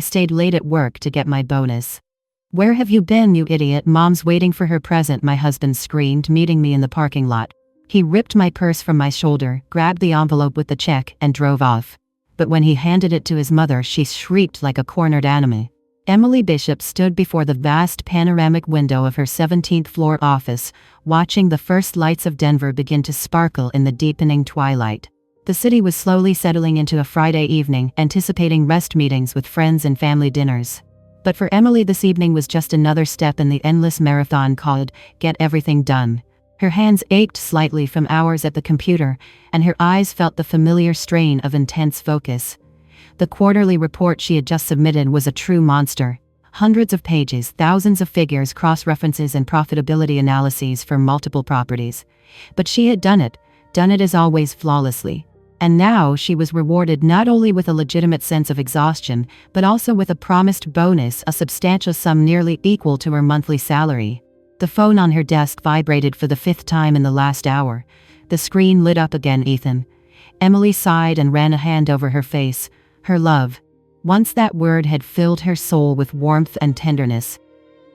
stayed late at work to get my bonus." "Where have you been, you idiot? Mom's waiting for her present," my husband screamed, meeting me in the parking lot. He ripped my purse from my shoulder, grabbed the envelope with the check, and drove off. But when he handed it to his mother, she shrieked like a cornered animal. Emily Bishop stood before the vast panoramic window of her 17th floor office, watching the first lights of Denver begin to sparkle in the deepening twilight. The city was slowly settling into a Friday evening, anticipating rest meetings with friends and family dinners. But for Emily, this evening was just another step in the endless marathon called Get Everything Done. Her hands ached slightly from hours at the computer, and her eyes felt the familiar strain of intense focus. The quarterly report she had just submitted was a true monster. Hundreds of pages, thousands of figures, cross-references, and profitability analyses for multiple properties. But she had done it as always, flawlessly. And now she was rewarded not only with a legitimate sense of exhaustion, but also with a promised bonus, a substantial sum nearly equal to her monthly salary. The phone on her desk vibrated for the 5th time in the last hour. The screen lit up again. Ethan. Emily sighed and ran a hand over her face. Her love. Once that word had filled her soul with warmth and tenderness.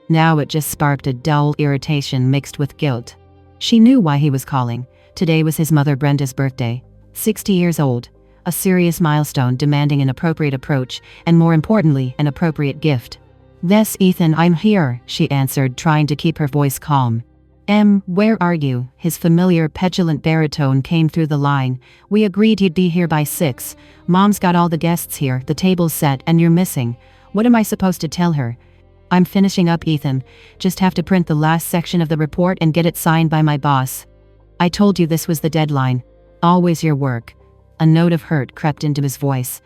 Now it just sparked a dull irritation mixed with guilt. She knew why he was calling. Today was his mother Brenda's birthday. 60 years old. A serious milestone demanding an appropriate approach, and more importantly, an appropriate gift. "Yes, Ethan, I'm here," she answered, trying to keep her voice calm. Where are you?" His familiar, petulant baritone came through the line. "We agreed you'd be here by 6. Mom's got all the guests here, the table's set, and you're missing. What am I supposed to tell her?" "I'm finishing up, Ethan. Just have to print the last section of the report and get it signed by my boss." "I told you this was the deadline. Always your work." A note of hurt crept into his voice.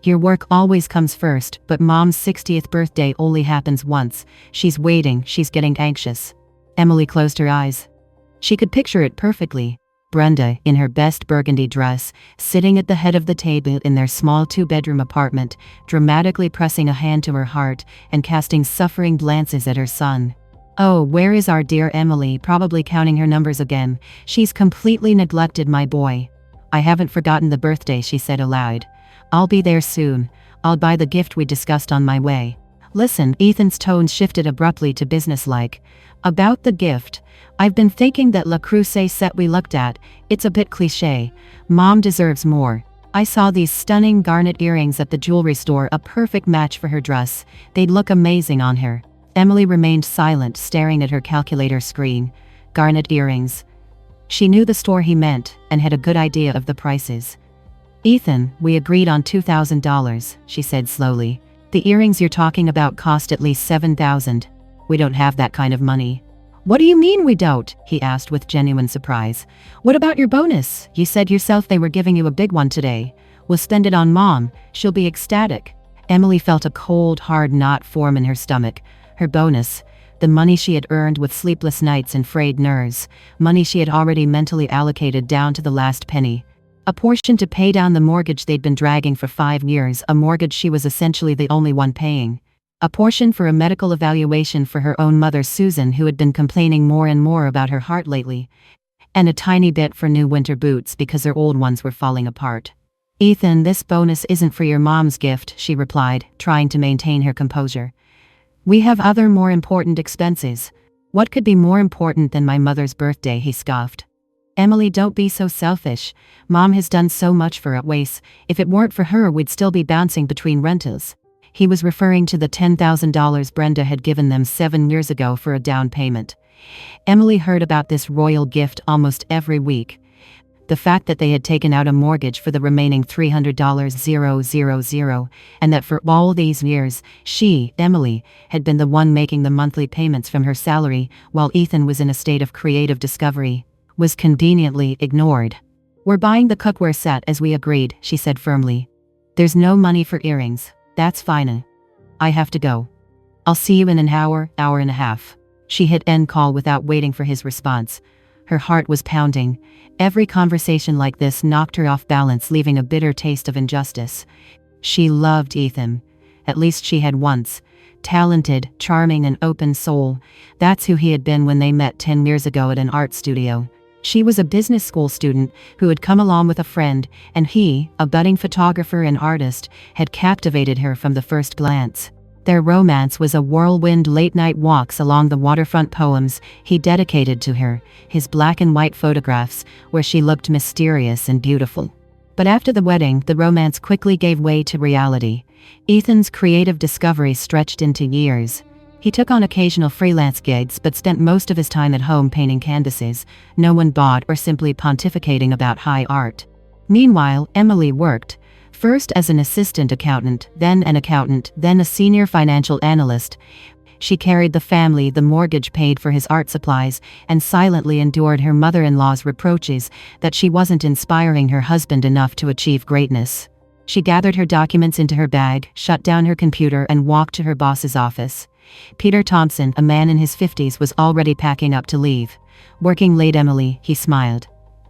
"Your work always comes first, but Mom's 60th birthday only happens once. She's waiting, she's getting anxious." Emily closed her eyes. She could picture it perfectly. Brenda, in her best burgundy dress, sitting at the head of the table in their small 2-bedroom apartment, dramatically pressing a hand to her heart and casting suffering glances at her son. "Oh, where is our dear Emily?" Probably counting her numbers again. "She's completely neglected my boy." "I haven't forgotten the birthday," she said aloud. "I'll be there soon. I'll buy the gift we discussed on my way." "Listen," Ethan's tone shifted abruptly to businesslike. "About the gift. I've been thinking that Le Creuset set we looked at, it's a bit cliché. Mom deserves more. I saw these stunning garnet earrings at the jewelry store, a perfect match for her dress. They'd look amazing on her." Emily remained silent, staring at her calculator screen. Garnet earrings. She knew the store he meant, and had a good idea of the prices. "Ethan, we agreed on $2,000, she said slowly. "The earrings you're talking about cost at least $7,000. We don't have that kind of money." "What do you mean we don't?" he asked with genuine surprise. "What about your bonus? You said yourself they were giving you a big one today. We'll spend it on Mom. She'll be ecstatic." Emily felt a cold, hard knot form in her stomach. Her bonus. The money she had earned with sleepless nights and frayed nerves. Money she had already mentally allocated down to the last penny. A portion to pay down the mortgage they'd been dragging for 5 years, a mortgage she was essentially the only one paying. A portion for a medical evaluation for her own mother Susan, who had been complaining more and more about her heart lately. And a tiny bit for new winter boots because her old ones were falling apart. "Ethan, this bonus isn't for your mom's gift," she replied, trying to maintain her composure. "We have other more important expenses." "What could be more important than my mother's birthday?" he scoffed. "Emily, don't be so selfish. Mom has done so much for us. If it weren't for her, we'd still be bouncing between rentals." He was referring to the $10,000 Brenda had given them 7 years ago for a down payment. Emily heard about this royal gift almost every week. The fact that they had taken out a mortgage for the remaining $300,000, and that for all these years, she, Emily, had been the one making the monthly payments from her salary while Ethan was in a state of creative discovery, was conveniently ignored. "We're buying the cookware set as we agreed," she said firmly. "There's no money for earrings. That's fine. I have to go. I'll see you in an hour and a half." She hit end call without waiting for his response. Her heart was pounding. Every conversation like this knocked her off balance, leaving a bitter taste of injustice. She loved Ethan. At least she had once. Talented, charming, and open soul. That's who he had been when they met 10 years ago at an art studio. She was a business school student who had come along with a friend, and he, a budding photographer and artist, had captivated her from the first glance. Their romance was a whirlwind late-night walks along the waterfront, poems he dedicated to her, his black and white photographs, where she looked mysterious and beautiful. But after the wedding, the romance quickly gave way to reality. Ethan's creative discovery stretched into years. He took on occasional freelance gigs but spent most of his time at home painting canvases no one bought or simply pontificating about high art. Meanwhile, Emily worked, first as an assistant accountant, then a senior financial analyst. She carried the family, the mortgage paid for his art supplies, and silently endured her mother-in-law's reproaches that she wasn't inspiring her husband enough to achieve greatness. She gathered her documents into her bag, shut down her computer, and walked to her boss's office. Peter Thompson, a man in his 50s, was already packing up to leave. "Working late, Emily," he smiled.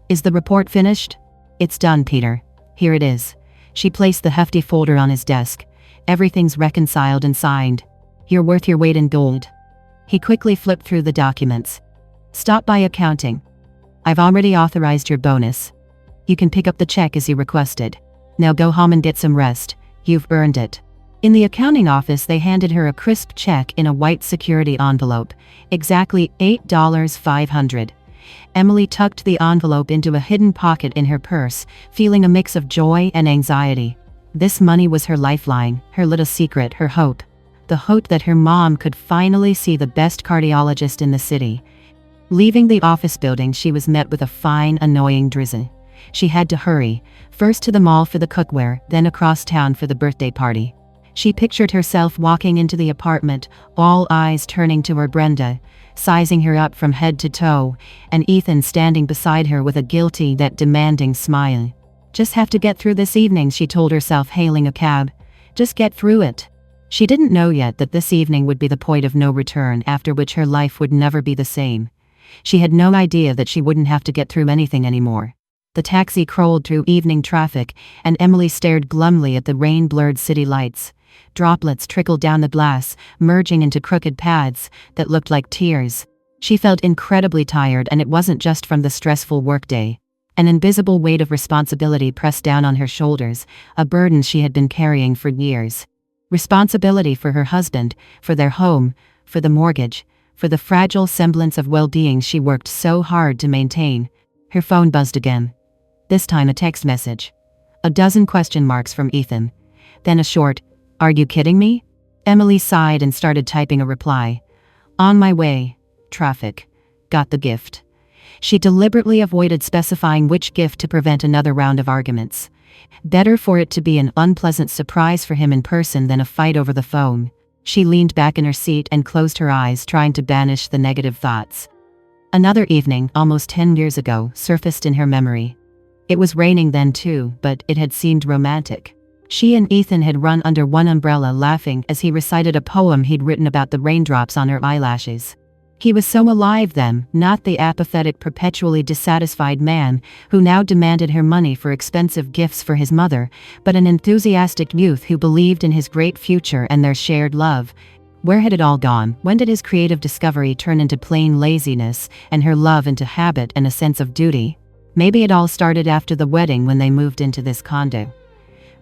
"Is the report finished?" "It's done, Peter. Here it is." She placed the hefty folder on his desk. "Everything's reconciled and signed. You're worth your weight in gold." He quickly flipped through the documents. "Stop by accounting. I've already authorized your bonus. You can pick up the check as you requested. Now go home and get some rest. You've earned it." In the accounting office, they handed her a crisp check in a white security envelope. Exactly $8,500. Emily tucked the envelope into a hidden pocket in her purse, feeling a mix of joy and anxiety. This money was her lifeline, her little secret, her hope. The hope that her mom could finally see the best cardiologist in the city. Leaving the office building, she was met with a fine, annoying drizzle. She had to hurry, first to the mall for the cookware, then across town for the birthday party. She pictured herself walking into the apartment, all eyes turning to her, Brenda, sizing her up from head to toe, and Ethan standing beside her with a guilty yet demanding smile. "Just have to get through this evening," she told herself, hailing a cab. "Just get through it." She didn't know yet that this evening would be the point of no return, after which her life would never be the same. She had no idea that she wouldn't have to get through anything anymore. The taxi crawled through evening traffic, and Emily stared glumly at the rain-blurred city lights. Droplets trickled down the glass, merging into crooked paths that looked like tears. She felt incredibly tired, and it wasn't just from the stressful workday. An invisible weight of responsibility pressed down on her shoulders, a burden she had been carrying for years. Responsibility for her husband, for their home, for the mortgage, for the fragile semblance of well-being she worked so hard to maintain. Her phone buzzed again. This time a text message. A dozen question marks from Ethan. Then a short, "Are you kidding me?" Emily sighed and started typing a reply. "On my way. Traffic. Got the gift." She deliberately avoided specifying which gift to prevent another round of arguments. Better for it to be an unpleasant surprise for him in person than a fight over the phone. She leaned back in her seat and closed her eyes, trying to banish the negative thoughts. Another evening, almost 10 years ago, surfaced in her memory. It was raining then too, but it had seemed romantic. She and Ethan had run under one umbrella, laughing as he recited a poem he'd written about the raindrops on her eyelashes. He was so alive then, not the apathetic, perpetually dissatisfied man who now demanded her money for expensive gifts for his mother, but an enthusiastic youth who believed in his great future and their shared love. Where had it all gone? When did his creative discovery turn into plain laziness, and her love into habit and a sense of duty? Maybe it all started after the wedding, when they moved into this condo.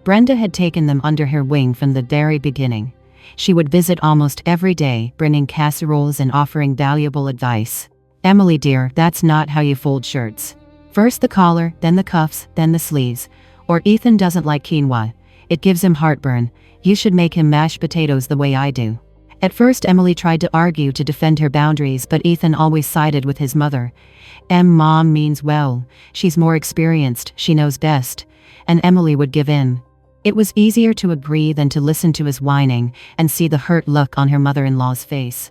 Brenda had taken them under her wing from the very beginning. She would visit almost every day, bringing casseroles and offering valuable advice. "Emily dear, that's not how you fold shirts. First the collar, then the cuffs, then the sleeves. Or Ethan doesn't like quinoa. It gives him heartburn. You should make him mashed potatoes the way I do." At first Emily tried to argue to defend her boundaries, but Ethan always sided with his mother. Mom means well. She's more experienced, she knows best. And Emily would give in. It was easier to agree than to listen to his whining and see the hurt look on her mother-in-law's face.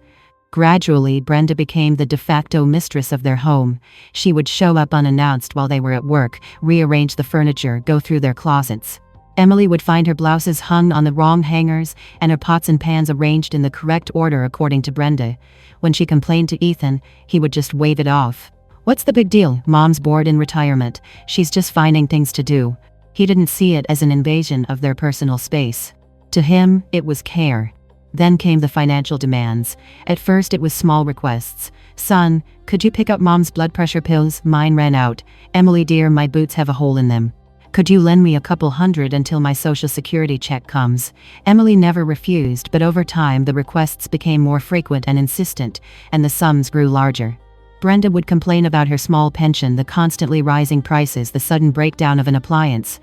Gradually, Brenda became the de facto mistress of their home. She would show up unannounced while they were at work, rearrange the furniture, go through their closets. Emily would find her blouses hung on the wrong hangers and her pots and pans arranged in the correct order according to Brenda. When she complained to Ethan, he would just wave it off. "What's the big deal? Mom's bored in retirement. She's just finding things to do." He didn't see it as an invasion of their personal space. To him, it was care. Then came the financial demands. At first it was small requests. Son, could you pick up mom's blood pressure pills? Mine ran out. Emily dear, my boots have a hole in them. Could you lend me a couple hundred until my social security check comes? Emily never refused, but over time the requests became more frequent and insistent, and the sums grew larger. Brenda would complain about her small pension, the constantly rising prices, the sudden breakdown of an appliance.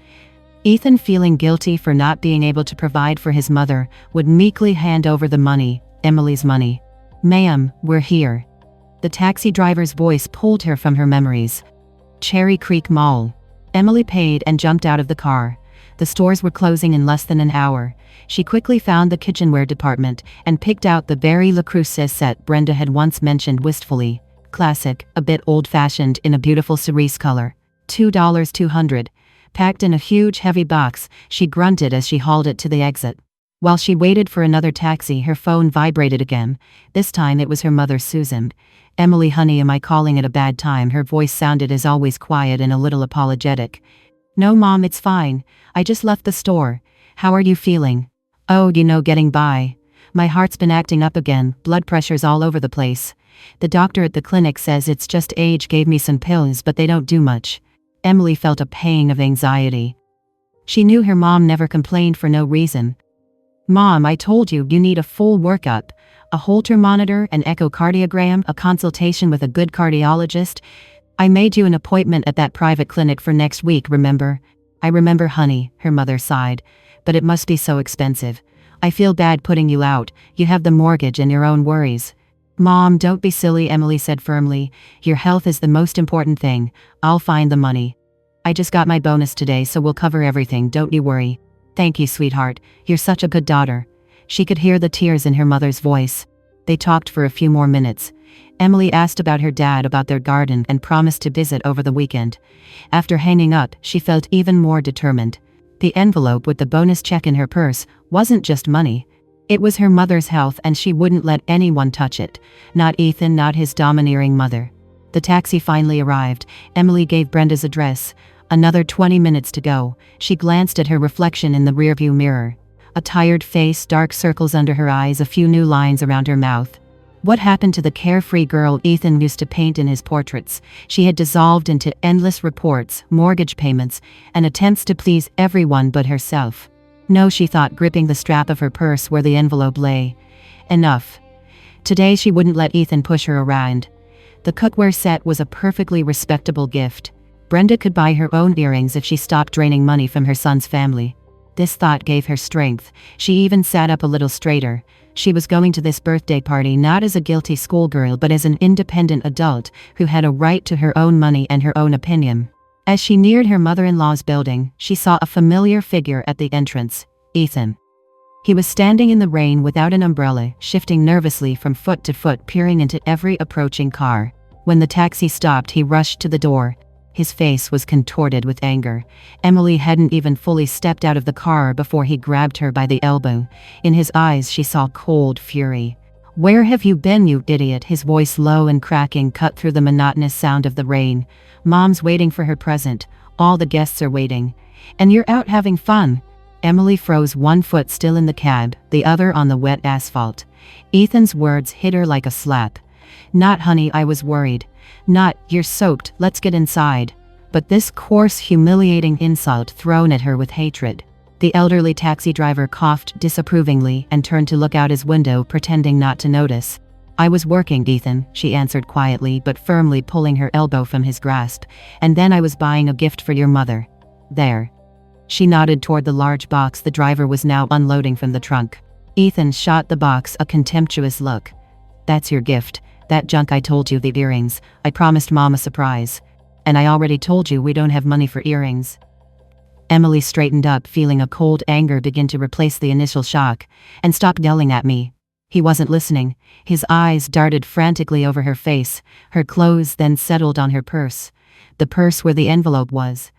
Ethan, feeling guilty for not being able to provide for his mother, would meekly hand over the money, Emily's money. Ma'am, we're here. The taxi driver's voice pulled her from her memories. Cherry Creek Mall. Emily paid and jumped out of the car. The stores were closing in less than an hour. She quickly found the kitchenware department and picked out the Barry LaCruz set Brenda had once mentioned wistfully. Classic, a bit old-fashioned, in a beautiful cerise color. $2.200. Packed in a huge heavy box, she grunted as she hauled it to the exit. While she waited for another taxi, her phone vibrated again. This time it was her mother, Susan. Emily, honey, am I calling at a bad time? Her voice sounded as always quiet and a little apologetic. No, Mom, it's fine. I just left the store. How are you feeling? Oh, getting by. My heart's been acting up again, blood pressure's all over the place. The doctor at the clinic says it's just age, gave me some pills, but they don't do much. Emily felt a pang of anxiety. She knew her mom never complained for no reason. Mom, I told you need a full workup. A Holter monitor, an echocardiogram, a consultation with a good cardiologist. I made you an appointment at that private clinic for next week, remember? I remember, honey, her mother sighed. But it must be so expensive. I feel bad putting you out. You have the mortgage and your own worries. Mom, don't be silly, Emily said firmly. Your health is the most important thing. I'll find the money. I just got my bonus today, so we'll cover everything, don't you worry. Thank you, sweetheart. You're such a good daughter. She could hear the tears in her mother's voice. They talked for a few more minutes. Emily asked about her dad, about their garden, and promised to visit over the weekend. After hanging up, she felt even more determined. The envelope with the bonus check in her purse wasn't just money. It was her mother's health, and she wouldn't let anyone touch it. Not Ethan, not his domineering mother. The taxi finally arrived. Emily gave Brenda's address. Another 20 minutes to go. She glanced at her reflection in the rearview mirror. A tired face, dark circles under her eyes, a few new lines around her mouth. What happened to the carefree girl Ethan used to paint in his portraits? She had dissolved into endless reports, mortgage payments, and attempts to please everyone but herself. No, she thought, gripping the strap of her purse where the envelope lay. Enough. Today she wouldn't let Ethan push her around. The cookware set was a perfectly respectable gift. Brenda could buy her own earrings if she stopped draining money from her son's family. This thought gave her strength. She even sat up a little straighter. She was going to this birthday party not as a guilty schoolgirl but as an independent adult who had a right to her own money and her own opinion. As she neared her mother-in-law's building, she saw a familiar figure at the entrance, Ethan. He was standing in the rain without an umbrella, shifting nervously from foot to foot, peering into every approaching car. When the taxi stopped, he rushed to the door. His face was contorted with anger. Emily hadn't even fully stepped out of the car before he grabbed her by the elbow. In his eyes she saw cold fury. Where have you been, you idiot? His voice, low and cracking, cut through the monotonous sound of the rain. Mom's waiting for her present. All the guests are waiting. And you're out having fun. Emily froze, one foot still in the cab, the other on the wet asphalt. Ethan's words hit her like a slap. Not, honey, I was worried. Not, you're soaked, let's get inside. But this coarse, humiliating insult thrown at her with hatred. The elderly taxi driver coughed disapprovingly and turned to look out his window, pretending not to notice. I was working, Ethan, she answered quietly but firmly, pulling her elbow from his grasp. And then I was buying a gift for your mother. There. She nodded toward the large box the driver was now unloading from the trunk. Ethan shot the box a contemptuous look. That's your gift. That junk I told you, the earrings. I promised Mom a surprise. And I already told you we don't have money for earrings. Emily straightened up, feeling a cold anger begin to replace the initial shock. And stop yelling at me. He wasn't listening. His eyes darted frantically over her face. Her clothes then settled on her purse. The purse where the envelope was.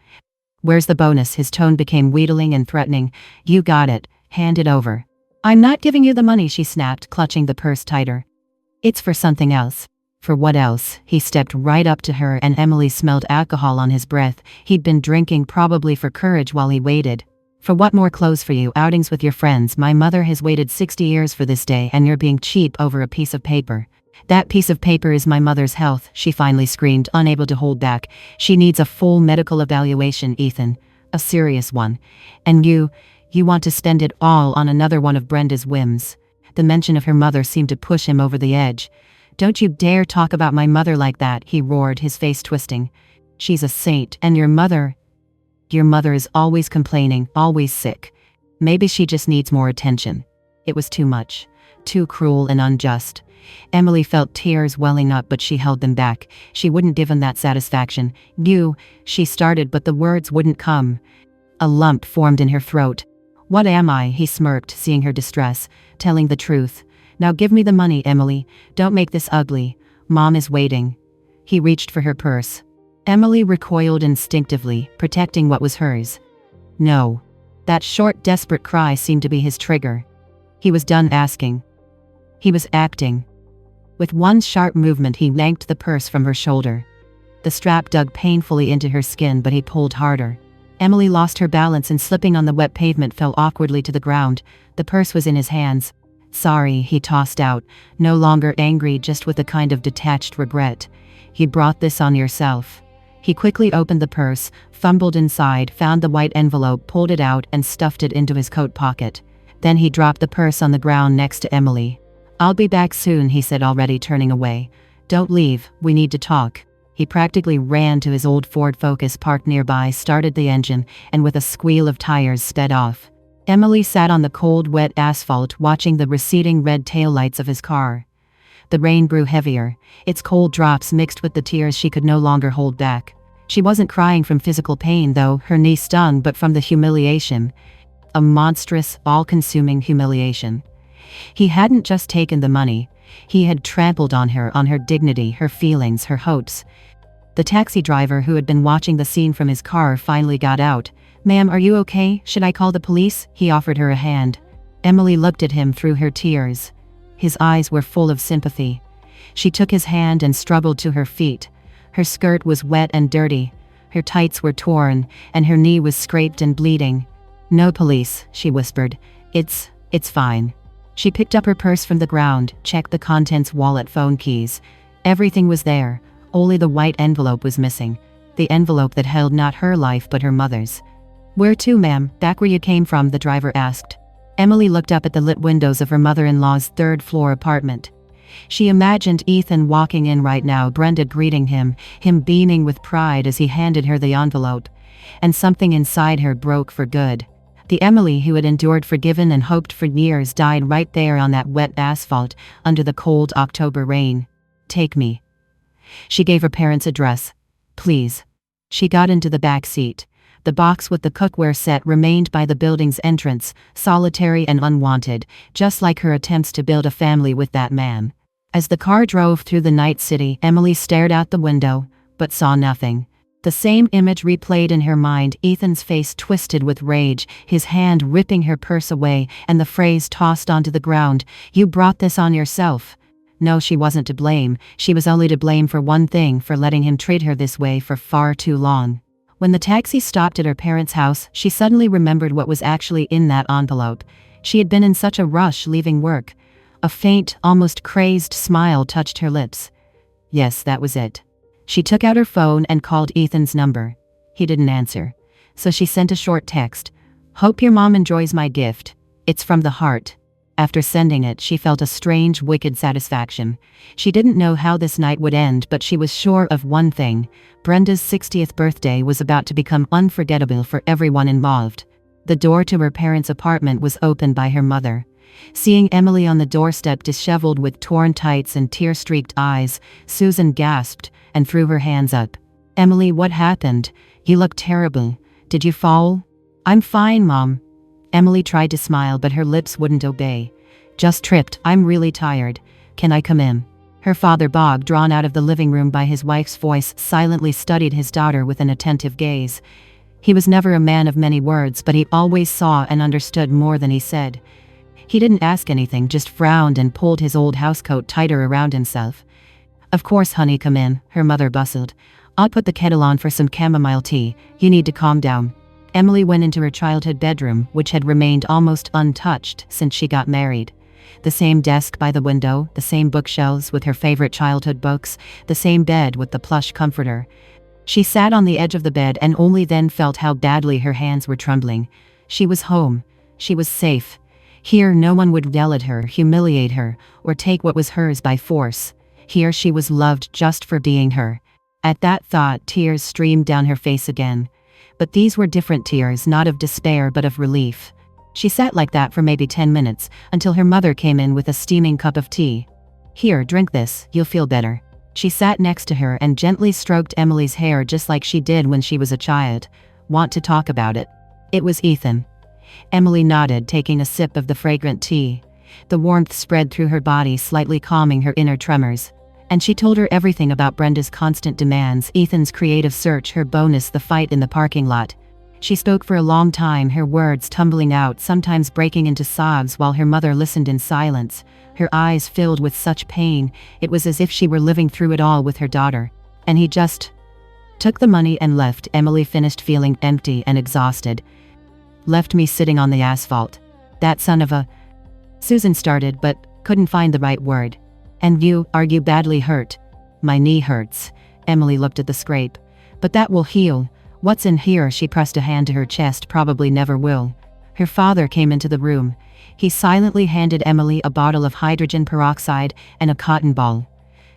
Where's the bonus? His tone became wheedling and threatening. You got it. Hand it over. I'm not giving you the money, she snapped, clutching the purse tighter. It's for something else. For what else? He stepped right up to her, and Emily smelled alcohol on his breath. He'd been drinking, probably for courage while he waited. For what more clothes for you, outings with your friends? My mother has waited 60 years for this day and you're being cheap over a piece of paper. That piece of paper is my mother's health, she finally screamed, unable to hold back. She needs a full medical evaluation, Ethan. A serious one. And you want to spend it all on another one of Brenda's whims. The mention of her mother seemed to push him over the edge. Don't you dare talk about my mother like that, he roared, his face twisting. She's a saint, and your mother is always complaining, always sick. Maybe she just needs more attention. It was too much. Too cruel and unjust. Emily felt tears welling up, but she held them back. She wouldn't give him that satisfaction. She started, but the words wouldn't come. A lump formed in her throat. What am I? He smirked, seeing her distress. Telling the truth. Now give me the money, Emily. Don't make this ugly. Mom is waiting. He reached for her purse. Emily recoiled instinctively, protecting what was hers. No. That short, desperate cry seemed to be his trigger. He was done asking. He was acting. With one sharp movement, he yanked the purse from her shoulder. The strap dug painfully into her skin, but he pulled harder. Emily lost her balance and, slipping on the wet pavement, fell awkwardly to the ground. The purse was in his hands. Sorry, he tossed out, no longer angry, just with a kind of detached regret. You brought this on yourself. He quickly opened the purse, fumbled inside, found the white envelope, pulled it out, and stuffed it into his coat pocket. Then he dropped the purse on the ground next to Emily. I'll be back soon, he said, already turning away. Don't leave, we need to talk. He practically ran to his old Ford Focus parked nearby, started the engine, and with a squeal of tires sped off. Emily sat on the cold, wet asphalt, watching the receding red taillights of his car. The rain grew heavier, its cold drops mixed with the tears she could no longer hold back. She wasn't crying from physical pain, though, her knee stung, but from the humiliation. A monstrous, all-consuming humiliation. He hadn't just taken the money. He had trampled on her dignity, her feelings, her hopes. The taxi driver, who had been watching the scene from his car, finally got out. Ma'am, are you okay? Should I call the police? He offered her a hand. Emily looked at him through her tears. His eyes were full of sympathy. She took his hand and struggled to her feet. Her skirt was wet and dirty. Her tights were torn, and her knee was scraped and bleeding. No police, she whispered. It's fine. She picked up her purse from the ground, checked the contents, wallet, phone, keys. Everything was there. Only the white envelope was missing. The envelope that held not her life but her mother's. Where to, ma'am? Back where you came from, the driver asked. Emily looked up at the lit windows of her mother-in-law's third-floor apartment. She imagined Ethan walking in right now, Brenda greeting him beaming with pride as he handed her the envelope. And something inside her broke for good. The Emily who had endured, forgiven, and hoped for years died right there on that wet asphalt under the cold October rain. Take me. She gave her parents' address. Please. She got into the back seat. The box with the cookware set remained by the building's entrance, solitary and unwanted, just like her attempts to build a family with that man. As the car drove through the night city, Emily stared out the window, but saw nothing. The same image replayed in her mind, Ethan's face twisted with rage, his hand ripping her purse away, and the phrase tossed onto the ground, "You brought this on yourself." No, she wasn't to blame. She was only to blame for one thing, for letting him treat her this way for far too long. When the taxi stopped at her parents' house, she suddenly remembered what was actually in that envelope. She had been in such a rush leaving work. A faint, almost crazed smile touched her lips. Yes, that was it. She took out her phone and called Ethan's number. He didn't answer. So she sent a short text. Hope your mom enjoys my gift. It's from the heart. After sending it, she felt a strange, wicked satisfaction. She didn't know how this night would end, but she was sure of one thing. Brenda's 60th birthday was about to become unforgettable for everyone involved. The door to her parents' apartment was opened by her mother. Seeing Emily on the doorstep, disheveled with torn tights and tear-streaked eyes, Susan gasped and threw her hands up. Emily, what happened? You look terrible. Did you fall? I'm fine, Mom. Emily tried to smile, but her lips wouldn't obey. Just tripped. I'm really tired. Can I come in? Her father, Bob, drawn out of the living room by his wife's voice, silently studied his daughter with an attentive gaze. He was never a man of many words, but he always saw and understood more than he said. He didn't ask anything, just frowned and pulled his old housecoat tighter around himself. Of course, honey, come in, her mother bustled. I'll put the kettle on for some chamomile tea. You need to calm down. Emily went into her childhood bedroom, which had remained almost untouched since she got married. The same desk by the window, the same bookshelves with her favorite childhood books, the same bed with the plush comforter. She sat on the edge of the bed and only then felt how badly her hands were trembling. She was home. She was safe. Here no one would yell at her, humiliate her, or take what was hers by force. Here she was loved just for being her. At that thought, tears streamed down her face again. But these were different tears, not of despair but of relief. She sat like that for maybe 10 minutes, until her mother came in with a steaming cup of tea. "Here, drink this, you'll feel better." She sat next to her and gently stroked Emily's hair just like she did when she was a child. "Want to talk about it?" It was Ethan. Emily nodded, taking a sip of the fragrant tea. The warmth spread through her body, slightly calming her inner tremors. And she told her everything about Brenda's constant demands, Ethan's creative search, her bonus, the fight in the parking lot. She spoke for a long time, her words tumbling out, sometimes breaking into sobs while her mother listened in silence. Her eyes filled with such pain, it was as if she were living through it all with her daughter. And he just took the money and left. Emily finished feeling empty and exhausted. "Left me sitting on the asphalt. That son of a..." Susan started but couldn't find the right word. "And are you badly hurt?" "My knee hurts." Emily looked at the scrape. "But that will heal. What's in here?" She pressed a hand to her chest. "Probably never will." Her father came into the room. He silently handed Emily a bottle of hydrogen peroxide and a cotton ball.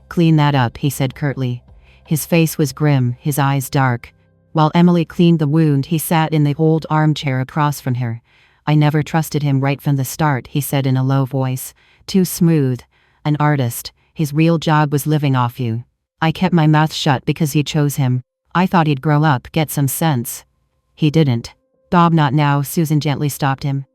"Clean that up," he said curtly. His face was grim, his eyes dark. While Emily cleaned the wound, he sat in the old armchair across from her. "I never trusted him right from the start," he said in a low voice. "Too smooth. An artist. His real job was living off you. I kept my mouth shut because you chose him. I thought he'd grow up, get some sense. He didn't." "Bob, not now," Susan gently stopped him.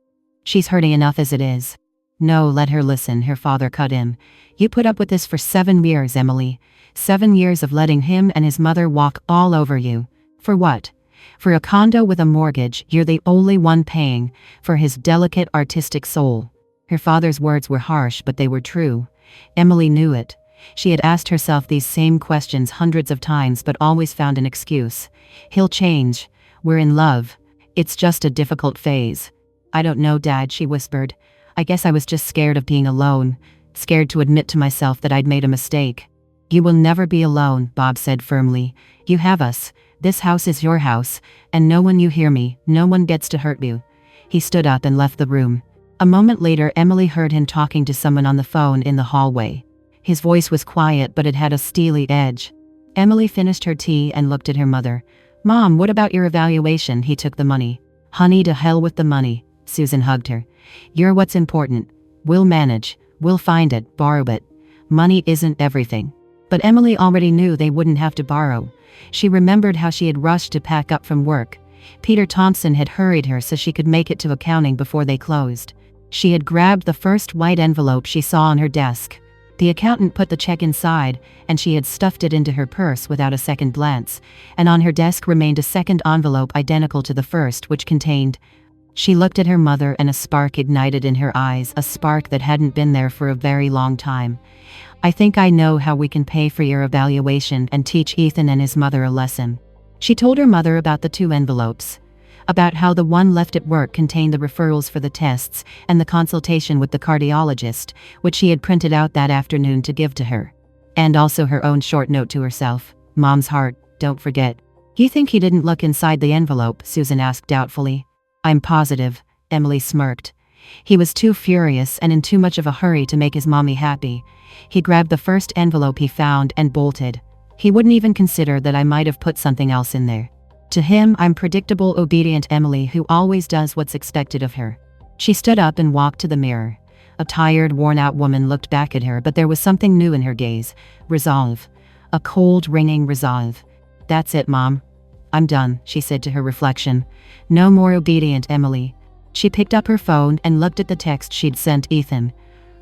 "She's hurting enough as it is." "No, let her listen," her father cut in. "You put up with this for 7 years, Emily. 7 years of letting him and his mother walk all over you. For what? For a condo with a mortgage you're the only one paying, for his delicate artistic soul." Her father's words were harsh, but they were true. Emily knew it. She had asked herself these same questions hundreds of times but always found an excuse. "He'll change. We're in love. It's just a difficult phase." "I don't know, Dad," she whispered. "I guess I was just scared of being alone. Scared to admit to myself that I'd made a mistake." "You will never be alone," Bob said firmly. "You have us. This house is your house, and no one, you hear me, no one gets to hurt you." He stood up and left the room. A moment later, Emily heard him talking to someone on the phone in the hallway. His voice was quiet, but it had a steely edge. Emily finished her tea and looked at her mother. "Mom, what about your evaluation?" He took the money. "Honey, to hell with the money." Susan hugged her. "You're what's important. We'll manage. We'll find it, borrow it. Money isn't everything." But Emily already knew they wouldn't have to borrow. She remembered how she had rushed to pack up from work. Peter Thompson had hurried her so she could make it to accounting before they closed. She had grabbed the first white envelope she saw on her desk. The accountant put the check inside, and she had stuffed it into her purse without a second glance, and on her desk remained a second envelope identical to the first, which contained... She looked at her mother and a spark ignited in her eyes, a spark that hadn't been there for a very long time. "I think I know how we can pay for your evaluation and teach Ethan and his mother a lesson." She told her mother about the 2 envelopes. About how the one left at work contained the referrals for the tests and the consultation with the cardiologist, which she had printed out that afternoon to give to her. And also her own short note to herself. "Mom's heart, don't forget." "You think he didn't look inside the envelope?" Susan asked doubtfully. "I'm positive," Emily smirked. "He was too furious and in too much of a hurry to make his mommy happy. He grabbed the first envelope he found and bolted. He wouldn't even consider that I might have put something else in there. To him, I'm predictable, obedient Emily who always does what's expected of her." She stood up and walked to the mirror. A tired, worn-out woman looked back at her, but there was something new in her gaze. Resolve. A cold, ringing resolve. "That's it, Mom. I'm done," she said to her reflection. "No more obedient Emily." She picked up her phone and looked at the text she'd sent Ethan.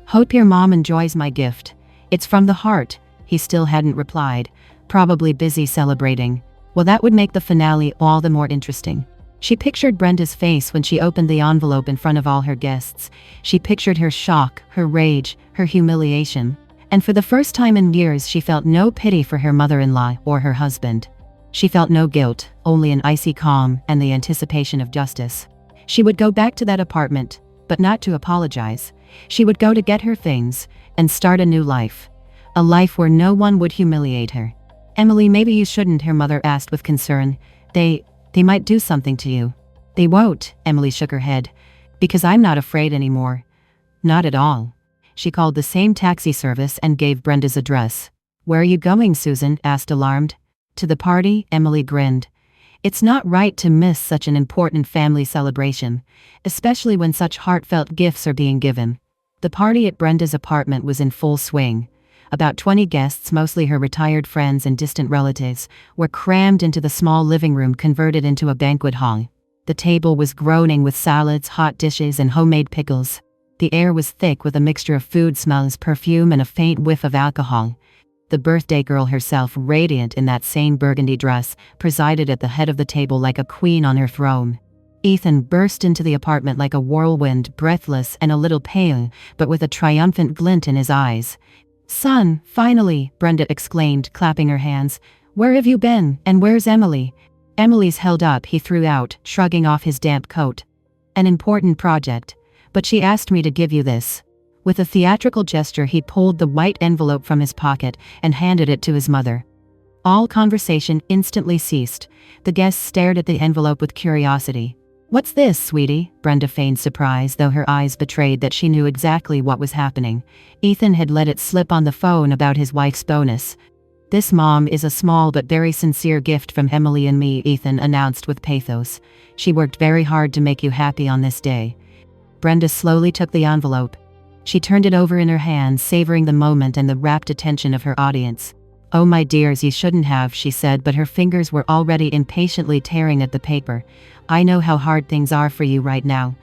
"Hope your mom enjoys my gift. It's from the heart." He still hadn't replied. Probably busy celebrating. Well, that would make the finale all the more interesting. She pictured Brenda's face when she opened the envelope in front of all her guests. She pictured her shock, her rage, her humiliation. And for the first time in years she felt no pity for her mother-in-law or her husband. She felt no guilt, only an icy calm and the anticipation of justice. She would go back to that apartment, but not to apologize. She would go to get her things and start a new life. A life where no one would humiliate her. "Emily, maybe you shouldn't," her mother asked with concern. They might do something to you." "They won't," Emily shook her head. "Because I'm not afraid anymore." "Not at all." She called the same taxi service and gave Brenda's address. "Where are you going?" Susan asked, alarmed. "To the party," Emily grinned. "It's not right to miss such an important family celebration, especially when such heartfelt gifts are being given." The party at Brenda's apartment was in full swing. About 20 guests, mostly her retired friends and distant relatives, were crammed into the small living room converted into a banquet hall. The table was groaning with salads, hot dishes, and homemade pickles. The air was thick with a mixture of food smells, perfume, and a faint whiff of alcohol. The birthday girl herself, radiant in that same burgundy dress, presided at the head of the table like a queen on her throne. Ethan burst into the apartment like a whirlwind, breathless and a little pale, but with a triumphant glint in his eyes. "Son, finally," Brenda exclaimed, clapping her hands. "Where have you been, and where's Emily?" "Emily's held up," he threw out, shrugging off his damp coat. "An important project. But she asked me to give you this." With a theatrical gesture, he pulled the white envelope from his pocket and handed it to his mother. All conversation instantly ceased. The guests stared at the envelope with curiosity. "What's this, sweetie?" Brenda feigned surprise, though her eyes betrayed that she knew exactly what was happening. Ethan had let it slip on the phone about his wife's bonus. "This, Mom, is a small but very sincere gift from Emily and me," Ethan announced with pathos. "She worked very hard to make you happy on this day." Brenda slowly took the envelope. She turned it over in her hand, savoring the moment and the rapt attention of her audience. "Oh, my dears, you shouldn't have," she said, but her fingers were already impatiently tearing at the paper. "I know how hard things are for you right now."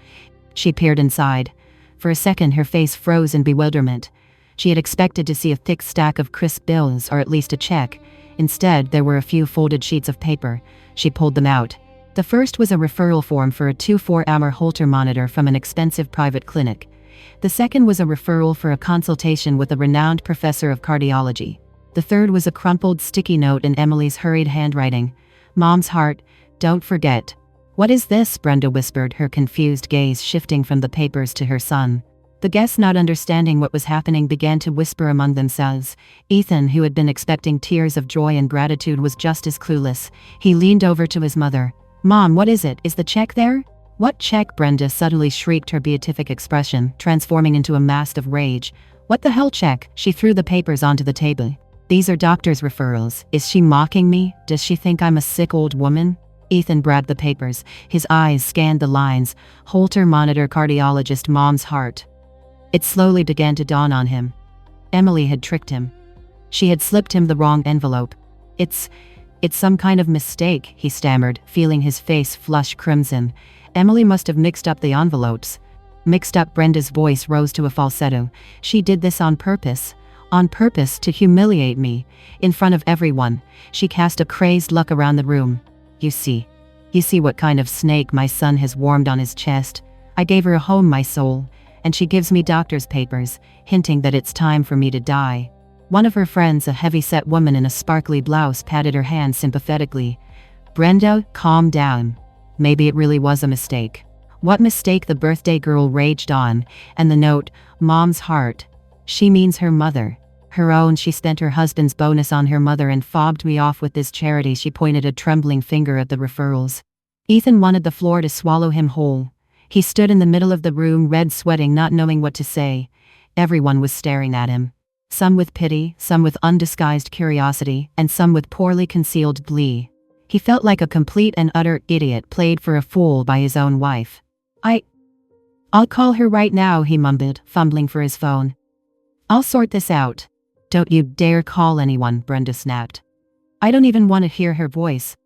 She peered inside. For a second, her face froze in bewilderment. She had expected to see a thick stack of crisp bills, or at least a check. Instead, there were a few folded sheets of paper. She pulled them out. The first was a referral form for a 24-hour Holter monitor from an expensive private clinic. The second was a referral for a consultation with a renowned professor of cardiology. The third was a crumpled sticky note in Emily's hurried handwriting. "Mom's heart, don't forget." "What is this?" Brenda whispered, her confused gaze shifting from the papers to her son. The guests, not understanding what was happening, began to whisper among themselves. Ethan, who had been expecting tears of joy and gratitude, was just as clueless. He leaned over to his mother. "Mom, what is it? Is the check there?" "What check?" Brenda suddenly shrieked, her beatific expression transforming into a mask of rage. "What the hell check?" She threw the papers onto the table. "These are doctor's referrals. Is she mocking me? Does she think I'm a sick old woman?" Ethan grabbed the papers. His eyes scanned the lines. "Holter monitor, cardiologist, mom's heart." It slowly began to dawn on him. Emily had tricked him. She had slipped him the wrong envelope. It's some kind of mistake," he stammered, feeling his face flush crimson. "Emily must have mixed up the envelopes." "Mixed up?" Brenda's voice rose to a falsetto. "She did this on purpose. On purpose to humiliate me. In front of everyone." She cast a crazed look around the room. You see what kind of snake my son has warmed on his chest. I gave her a home, my soul. And she gives me doctor's papers, hinting that it's time for me to die." One of her friends, a heavy-set woman in a sparkly blouse, patted her hand sympathetically. "Brenda, calm down. Maybe it really was a mistake." "What mistake?" the birthday girl raged on. "And the note, mom's heart. She means her mother. Her own. She spent her husband's bonus on her mother and fobbed me off with this charity." She pointed a trembling finger at the referrals. Ethan wanted the floor to swallow him whole. He stood in the middle of the room, red, sweating, not knowing what to say. Everyone was staring at him. Some with pity, some with undisguised curiosity, and some with poorly concealed glee. He felt like a complete and utter idiot, played for a fool by his own wife. I'll call her right now," he mumbled, fumbling for his phone. "I'll sort this out." "Don't you dare call anyone," Brenda snapped. "I don't even want to hear her voice.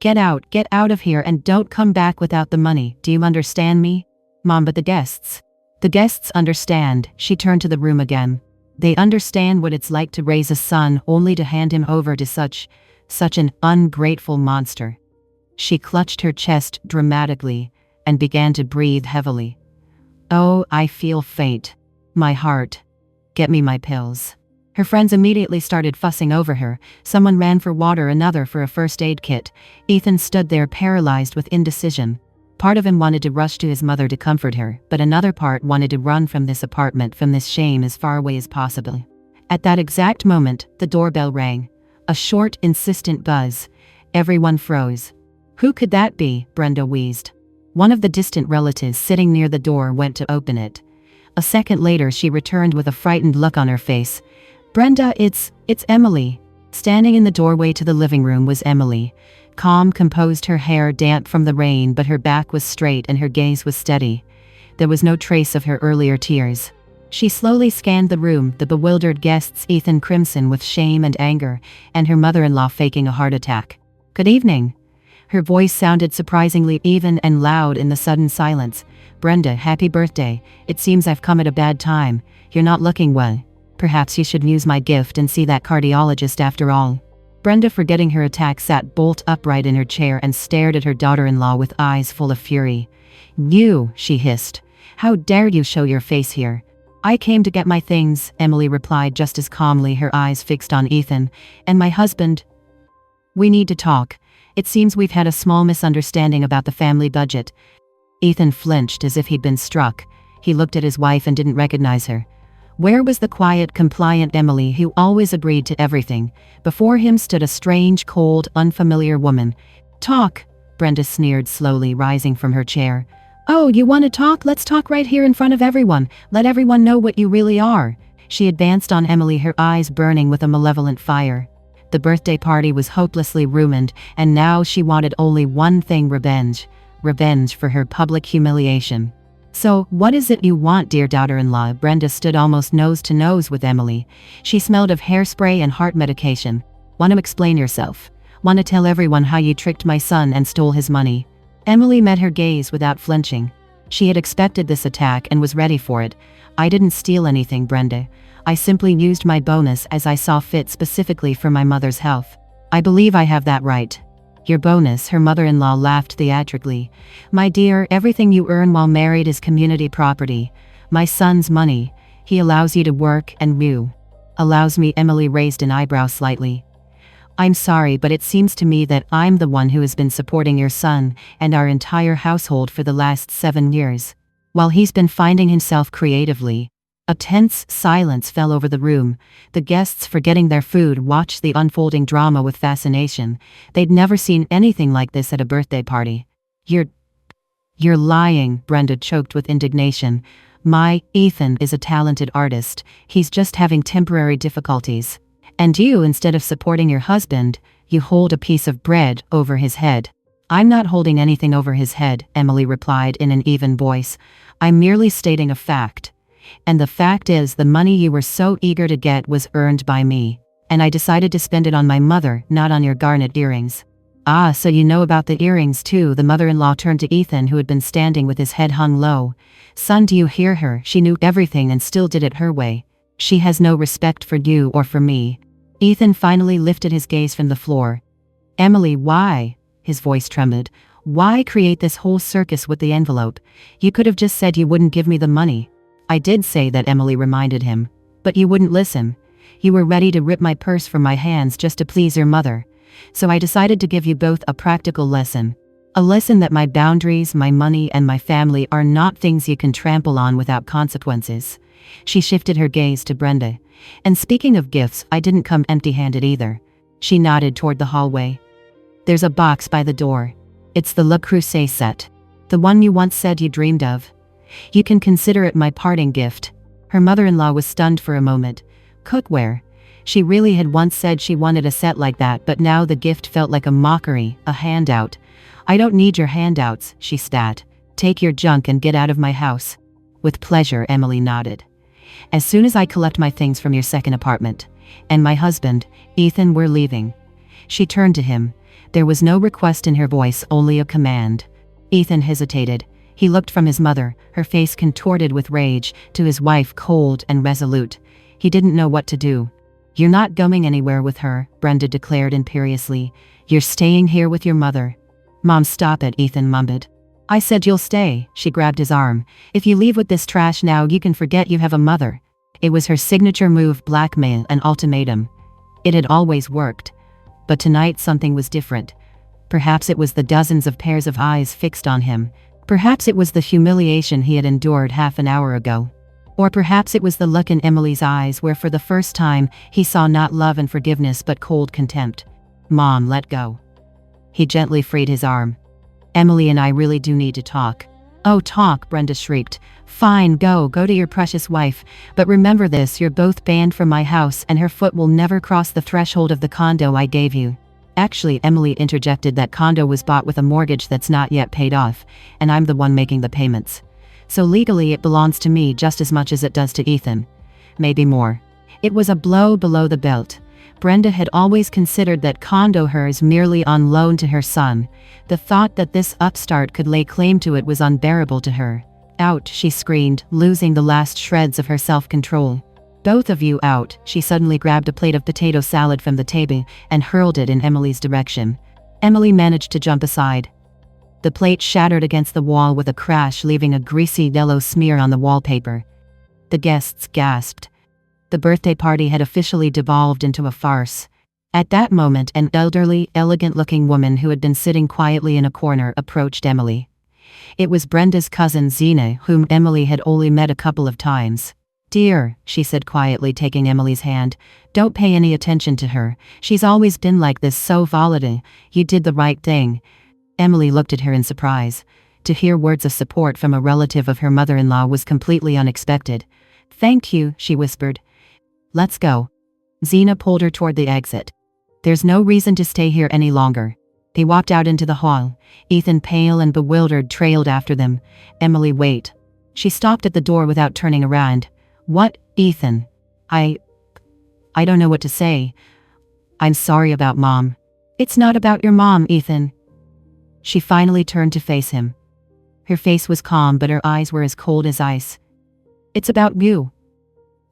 Get out of here, and don't come back without the money. Do you understand me?" "Mom, but the guests." "The guests understand." She turned to the room again. "They understand what it's like to raise a son only to hand him over to such an ungrateful monster." She clutched her chest dramatically and began to breathe heavily. "Oh, I feel faint. My heart. Get me my pills." Her friends immediately started fussing over her. Someone ran for water, another for a first aid kit. Ethan stood there paralyzed with indecision. Part of him wanted to rush to his mother to comfort her, but another part wanted to run from this apartment, from this shame, as far away as possible. At that exact moment, the doorbell rang. A short, insistent buzz. Everyone froze. Who could that be? Brenda wheezed. One of the distant relatives sitting near the door went to open it. A second later, she returned with a frightened look on her face. Brenda, it's Emily. Standing in the doorway to the living room was Emily. Calm, composed, her hair damp from the rain, but her back was straight and her gaze was steady. There was no trace of her earlier tears. She slowly scanned the room, the bewildered guests, Ethan crimson with shame and anger, and her mother-in-law faking a heart attack. Good evening. Her voice sounded surprisingly even and loud in the sudden silence. Brenda, happy birthday. It seems I've come at a bad time. You're not looking well. Perhaps you should use my gift and see that cardiologist after all. Brenda, forgetting her attack, sat bolt upright in her chair and stared at her daughter-in-law with eyes full of fury. You, she hissed. How dare you show your face here? I came to get my things, Emily replied just as calmly, her eyes fixed on Ethan. And my husband. We need to talk. It seems we've had a small misunderstanding about the family budget. Ethan flinched as if he'd been struck. He looked at his wife and didn't recognize her. Where was the quiet, compliant Emily who always agreed to everything? Before him stood a strange, cold, unfamiliar woman. Talk, Brenda sneered slowly, rising from her chair. Oh, you want to talk? Let's talk right here in front of everyone. Let everyone know what you really are. She advanced on Emily, her eyes burning with a malevolent fire. The birthday party was hopelessly ruined, and now she wanted only one thing: revenge. Revenge for her public humiliation. So, what is it you want, dear daughter-in-law? Brenda stood almost nose to nose with Emily. She smelled of hairspray and heart medication. Want to explain yourself? Want to tell everyone how you tricked my son and stole his money? Emily met her gaze without flinching. She had expected this attack and was ready for it. I didn't steal anything, Brenda. I simply used my bonus as I saw fit, specifically for my mother's health. I believe I have that right. Your bonus, her mother-in-law laughed theatrically. My dear, everything you earn while married is community property. My son's money. He allows you to work, and you. Allows me? Emily raised an eyebrow slightly. I'm sorry, but it seems to me that I'm the one who has been supporting your son and our entire household for the last 7 years. While he's been finding himself creatively. A tense silence fell over the room. The guests, forgetting their food, watched the unfolding drama with fascination. They'd never seen anything like this at a birthday party. You're lying, Brenda choked with indignation. My Ethan is a talented artist. He's just having temporary difficulties. And you, instead of supporting your husband, you hold a piece of bread over his head. I'm not holding anything over his head, Emily replied in an even voice. I'm merely stating a fact. And the fact is, the money you were so eager to get was earned by me. And I decided to spend it on my mother, not on your garnet earrings. Ah, so you know about the earrings too? The mother-in-law turned to Ethan, who had been standing with his head hung low. Son, do you hear her? She knew everything and still did it her way. She has no respect for you or for me. Ethan finally lifted his gaze from the floor. Emily, why? His voice trembled. Why create this whole circus with the envelope? You could have just said you wouldn't give me the money. I did say that, Emily reminded him. But you wouldn't listen. You were ready to rip my purse from my hands just to please your mother. So I decided to give you both a practical lesson. A lesson that my boundaries, my money, and my family are not things you can trample on without consequences. She shifted her gaze to Brenda. And speaking of gifts, I didn't come empty-handed either. She nodded toward the hallway. There's a box by the door. It's the Le Creuset set. The one you once said you dreamed of. You can consider it my parting gift. Her mother-in-law was stunned for a moment. Cookware. She really had once said she wanted a set like that, but now the gift felt like a mockery, a handout. I don't need your handouts, she spat. Take your junk and get out of my house. With pleasure, Emily nodded. As soon as I collect my things from your second apartment. And my husband, Ethan, we're leaving. She turned to him. There was no request in her voice, only a command. Ethan hesitated. He looked from his mother, her face contorted with rage, to his wife, cold and resolute. He didn't know what to do. You're not going anywhere with her, Brenda declared imperiously. You're staying here with your mother. Mom, stop it, Ethan mumbled. I said you'll stay, she grabbed his arm. If you leave with this trash now, you can forget you have a mother. It was her signature move: blackmail and ultimatum. It had always worked. But tonight something was different. Perhaps it was the dozens of pairs of eyes fixed on him. Perhaps it was the humiliation he had endured half an hour ago. Or perhaps it was the look in Emily's eyes where for the first time he saw not love and forgiveness but cold contempt. "Mom, let go." He gently freed his arm. "Emily and I really do need to talk." "Oh, talk," Brenda shrieked. "Fine, go to your precious wife. But remember this, you're both banned from my house and her foot will never cross the threshold of the condo I gave you." "Actually," Emily interjected, "that condo was bought with a mortgage that's not yet paid off, and I'm the one making the payments. So legally it belongs to me just as much as it does to Ethan. Maybe more." It was a blow below the belt. Brenda had always considered that condo hers merely on loan to her son. The thought that this upstart could lay claim to it was unbearable to her. "Out," she screamed, losing the last shreds of her self-control. "Both of you out." She suddenly grabbed a plate of potato salad from the table and hurled it in Emily's direction. Emily managed to jump aside. The plate shattered against the wall with a crash, leaving a greasy yellow smear on the wallpaper. The guests gasped. The birthday party had officially devolved into a farce. At that moment, an elderly, elegant-looking woman who had been sitting quietly in a corner approached Emily. It was Brenda's cousin Zena, whom Emily had only met a couple of times. "Dear," she said quietly, taking Emily's hand, "don't pay any attention to her. She's always been like this, so volatile. You did the right thing." Emily looked at her in surprise. To hear words of support from a relative of her mother-in-law was completely unexpected. "Thank you," she whispered. "Let's go." Zena pulled her toward the exit. "There's no reason to stay here any longer." They walked out into the hall. Ethan, pale and bewildered, trailed after them. "Emily, wait." She stopped at the door without turning around. "What, Ethan?" I don't know what to say. I'm sorry about Mom." "It's not about your mom, Ethan." She finally turned to face him. Her face was calm, but her eyes were as cold as ice. "It's about you.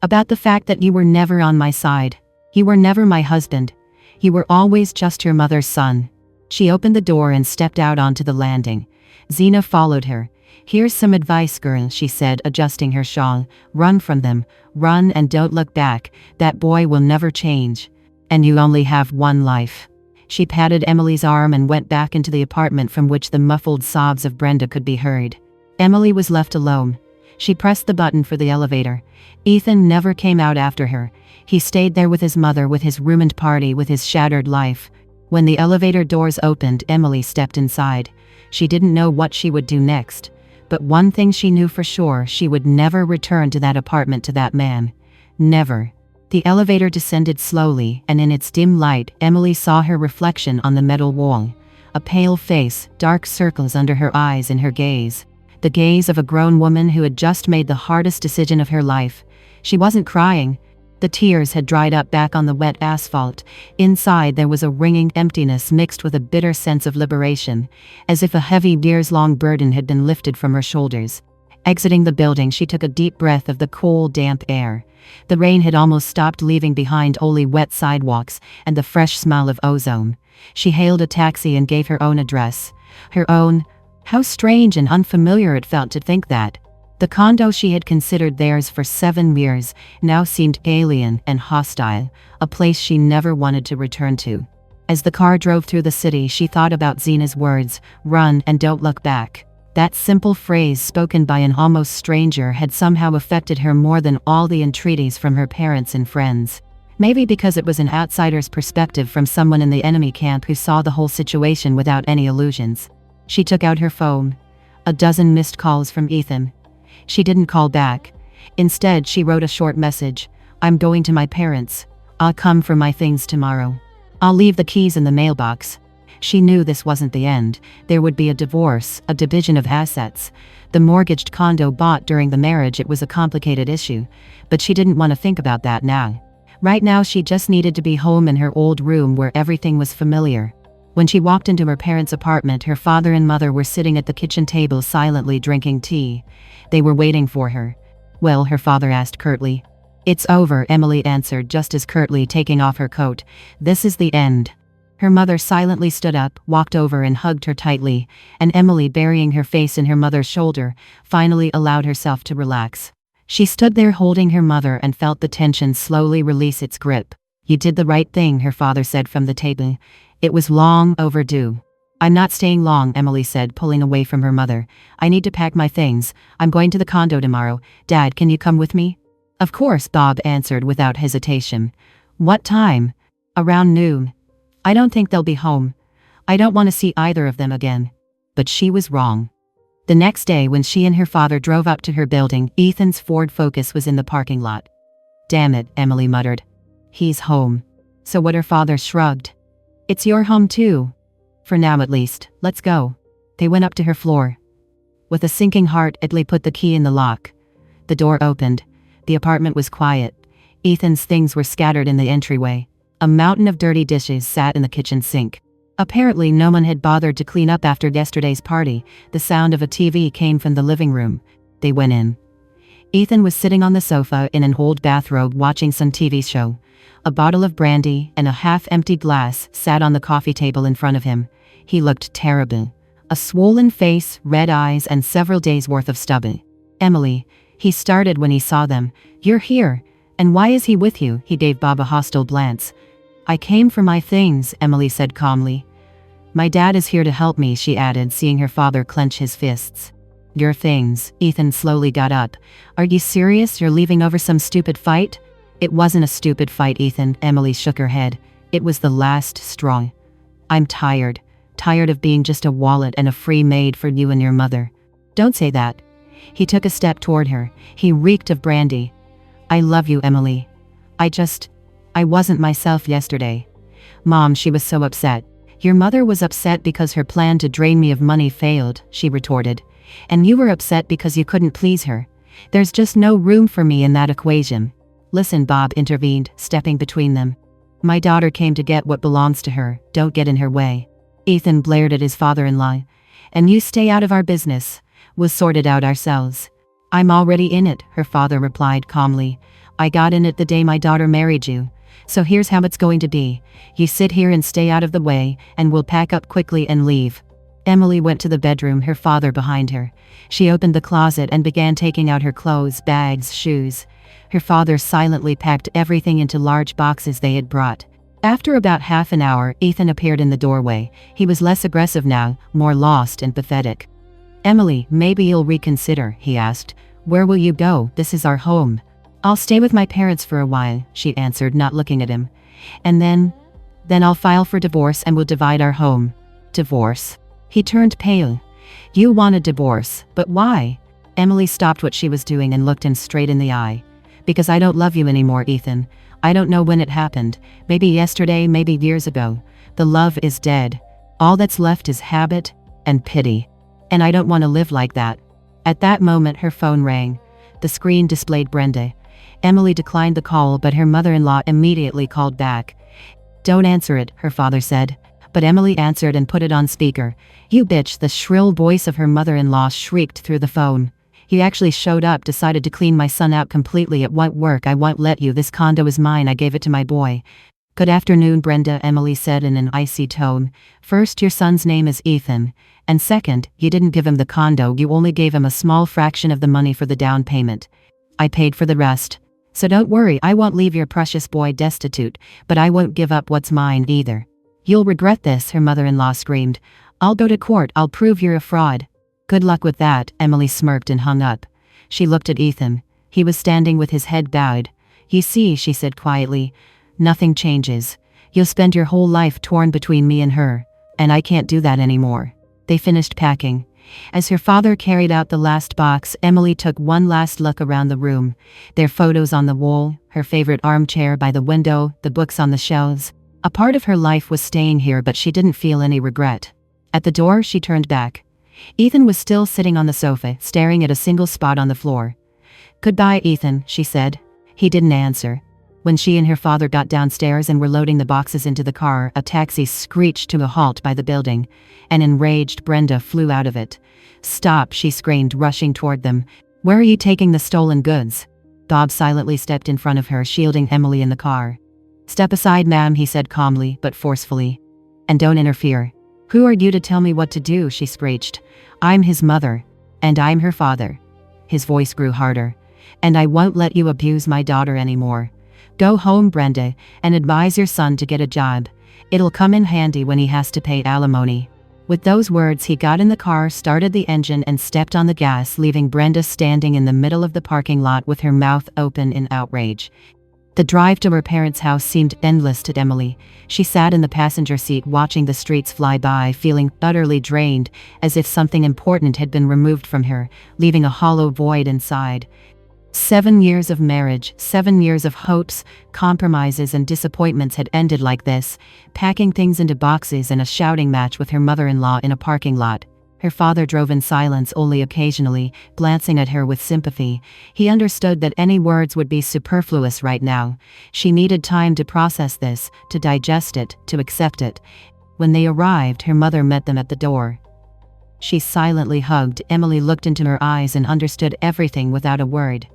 About the fact that you were never on my side. You were never my husband. You were always just your mother's son." She opened the door and stepped out onto the landing. Zena followed her. "Here's some advice, girl," she said, adjusting her shawl. "Run from them. Run and don't look back. That boy will never change. And you only have one life." She patted Emily's arm and went back into the apartment from which the muffled sobs of Brenda could be heard. Emily was left alone. She pressed the button for the elevator. Ethan never came out after her. He stayed there with his mother, with his ruined party, with his shattered life. When the elevator doors opened, Emily stepped inside. She didn't know what she would do next. But one thing she knew for sure: she would never return to that apartment, to that man. Never. The elevator descended slowly, and in its dim light, Emily saw her reflection on the metal wall. A pale face, dark circles under her eyes in her gaze. The gaze of a grown woman who had just made the hardest decision of her life. She wasn't crying. The tears had dried up back on the wet asphalt. Inside there was a ringing emptiness mixed with a bitter sense of liberation, as if a heavy years-long burden had been lifted from her shoulders. Exiting the building, she took a deep breath of the cool, damp air. The rain had almost stopped, leaving behind only wet sidewalks and the fresh smell of ozone. She hailed a taxi and gave her own address. Her own. How strange and unfamiliar it felt to think that. The condo she had considered theirs for 7 years now seemed alien and hostile, a place she never wanted to return to. As the car drove through the city, she thought about Zena's words, "Run and don't look back." That simple phrase, spoken by an almost stranger, had somehow affected her more than all the entreaties from her parents and friends. Maybe because it was an outsider's perspective from someone in the enemy camp who saw the whole situation without any illusions. She took out her phone. A dozen missed calls from Ethan. She didn't call back. Instead, she wrote a short message. "I'm going to my parents. I'll come for my things tomorrow. I'll leave the keys in the mailbox." She knew this wasn't the end. There would be a divorce, a division of assets. The mortgaged condo bought during the marriage, it was a complicated issue. But she didn't want to think about that now. Right now she just needed to be home in her old room where everything was familiar. When she walked into her parents' apartment, her father and mother were sitting at the kitchen table silently drinking tea. They were waiting for her. "Well," her father asked curtly. "It's over," Emily answered just as curtly, taking off her coat. "This is the end." Her mother silently stood up, walked over and hugged her tightly, and Emily, burying her face in her mother's shoulder, finally allowed herself to relax. She stood there holding her mother and felt the tension slowly release its grip. You did the right thing, her father said from the table. It was long overdue. I'm not staying long, Emily said, pulling away from her mother. I need to pack my things. I'm going to the condo tomorrow. Dad, can you come with me? Of course, Bob answered without hesitation. What time? Around noon. I don't think they'll be home. I don't want to see either of them again. But she was wrong. The next day, when she and her father drove up to her building, Ethan's Ford Focus was in the parking lot. Damn it, Emily muttered. He's home. So what? Her father shrugged. It's your home too. For now at least. Let's go. They went up to her floor. With a sinking heart, Italy put the key in the lock. The door opened. The apartment was quiet. Ethan's things were scattered in the entryway. A mountain of dirty dishes sat in the kitchen sink. Apparently no one had bothered to clean up after yesterday's party. The sound of a TV came from the living room. They went in. Ethan was sitting on the sofa in an old bathrobe watching some TV show. A bottle of brandy and a half-empty glass sat on the coffee table in front of him. He looked terrible. A swollen face, red eyes, and several days' worth of stubble. Emily, he started when he saw them. You're here. And why is he with you? He gave Bob a hostile glance. I came for my things, Emily said calmly. My dad is here to help me, she added, seeing her father clench his fists. Your things. Ethan slowly got up. Are you serious? You're leaving over some stupid fight? It wasn't a stupid fight, Ethan. Emily shook her head. It was the last straw. I'm tired. Tired of being just a wallet and a free maid for you and your mother. Don't say that. He took a step toward her. He reeked of brandy. I love you, Emily. I wasn't myself yesterday. Mom, she was so upset. Your mother was upset because her plan to drain me of money failed, she retorted. And you were upset because you couldn't please her. There's just no room for me in that equation. Listen, Bob intervened, stepping between them. My daughter came to get what belongs to her. Don't get in her way. Ethan blared at his father-in-law. And you stay out of our business. We'll sort it out ourselves. I'm already in it, her father replied calmly. I got in it the day my daughter married you. So here's how it's going to be. You sit here and stay out of the way, and we'll pack up quickly and leave. Emily went to the bedroom, her father behind her. She opened the closet and began taking out her clothes, bags, shoes. Her father silently packed everything into large boxes they had brought. After about half an hour, Ethan appeared in the doorway. He was less aggressive now, more lost and pathetic. Emily, maybe you'll reconsider, he asked. Where will you go? This is our home. I'll stay with my parents for a while, she answered, not looking at him. And then I'll file for divorce and we'll divide our home. Divorce? He turned pale. You want a divorce, but why? Emily stopped what she was doing and looked him straight in the eye. Because I don't love you anymore, Ethan. I don't know when it happened. Maybe yesterday, maybe years ago. The love is dead. All that's left is habit and pity. And I don't want to live like that. At that moment, her phone rang. The screen displayed Brenda. Emily declined the call, but her mother-in-law immediately called back. Don't answer it, her father said. But Emily answered and put it on speaker. You bitch, the shrill voice of her mother-in-law shrieked through the phone. He actually showed up, decided to clean my son out completely. It won't work. I won't let you. This condo is mine. I gave it to my boy. Good afternoon, Brenda, Emily said in an icy tone. First, your son's name is Ethan. And second, you didn't give him the condo. You only gave him a small fraction of the money for the down payment. I paid for the rest. So don't worry, I won't leave your precious boy destitute, but I won't give up what's mine either. You'll regret this, her mother-in-law screamed. I'll go to court. I'll prove you're a fraud. Good luck with that, Emily smirked and hung up. She looked at Ethan. He was standing with his head bowed. You see, she said quietly, nothing changes. You'll spend your whole life torn between me and her, and I can't do that anymore. They finished packing. As her father carried out the last box, Emily took one last look around the room. Their photos on the wall, her favorite armchair by the window, the books on the shelves. A part of her life was staying here, but she didn't feel any regret. At the door, she turned back. Ethan was still sitting on the sofa, staring at a single spot on the floor. Goodbye, Ethan, she said. He didn't answer. When she and her father got downstairs and were loading the boxes into the car, a taxi screeched to a halt by the building. An enraged Brenda flew out of it. Stop, she screamed, rushing toward them. Where are you taking the stolen goods? Bob silently stepped in front of her, shielding Emily in the car. Step aside, ma'am, he said calmly, but forcefully. And don't interfere. Who are you to tell me what to do, she screeched. I'm his mother. And I'm her father. His voice grew harder. And I won't let you abuse my daughter anymore. Go home, Brenda, and advise your son to get a job. It'll come in handy when he has to pay alimony." With those words, he got in the car, started the engine, and stepped on the gas, leaving Brenda standing in the middle of the parking lot with her mouth open in outrage. The drive to her parents' house seemed endless to Emily. She sat in the passenger seat watching the streets fly by, feeling utterly drained, as if something important had been removed from her, leaving a hollow void inside. 7 years of marriage, 7 years of hopes, compromises, and disappointments had ended like this, packing things into boxes and a shouting match with her mother-in-law in a parking lot. Her father drove in silence, only occasionally, glancing at her with sympathy. He understood that any words would be superfluous right now. She needed time to process this, to digest it, to accept it. When they arrived, her mother met them at the door. She silently hugged. Emily looked into her eyes and understood everything without a word.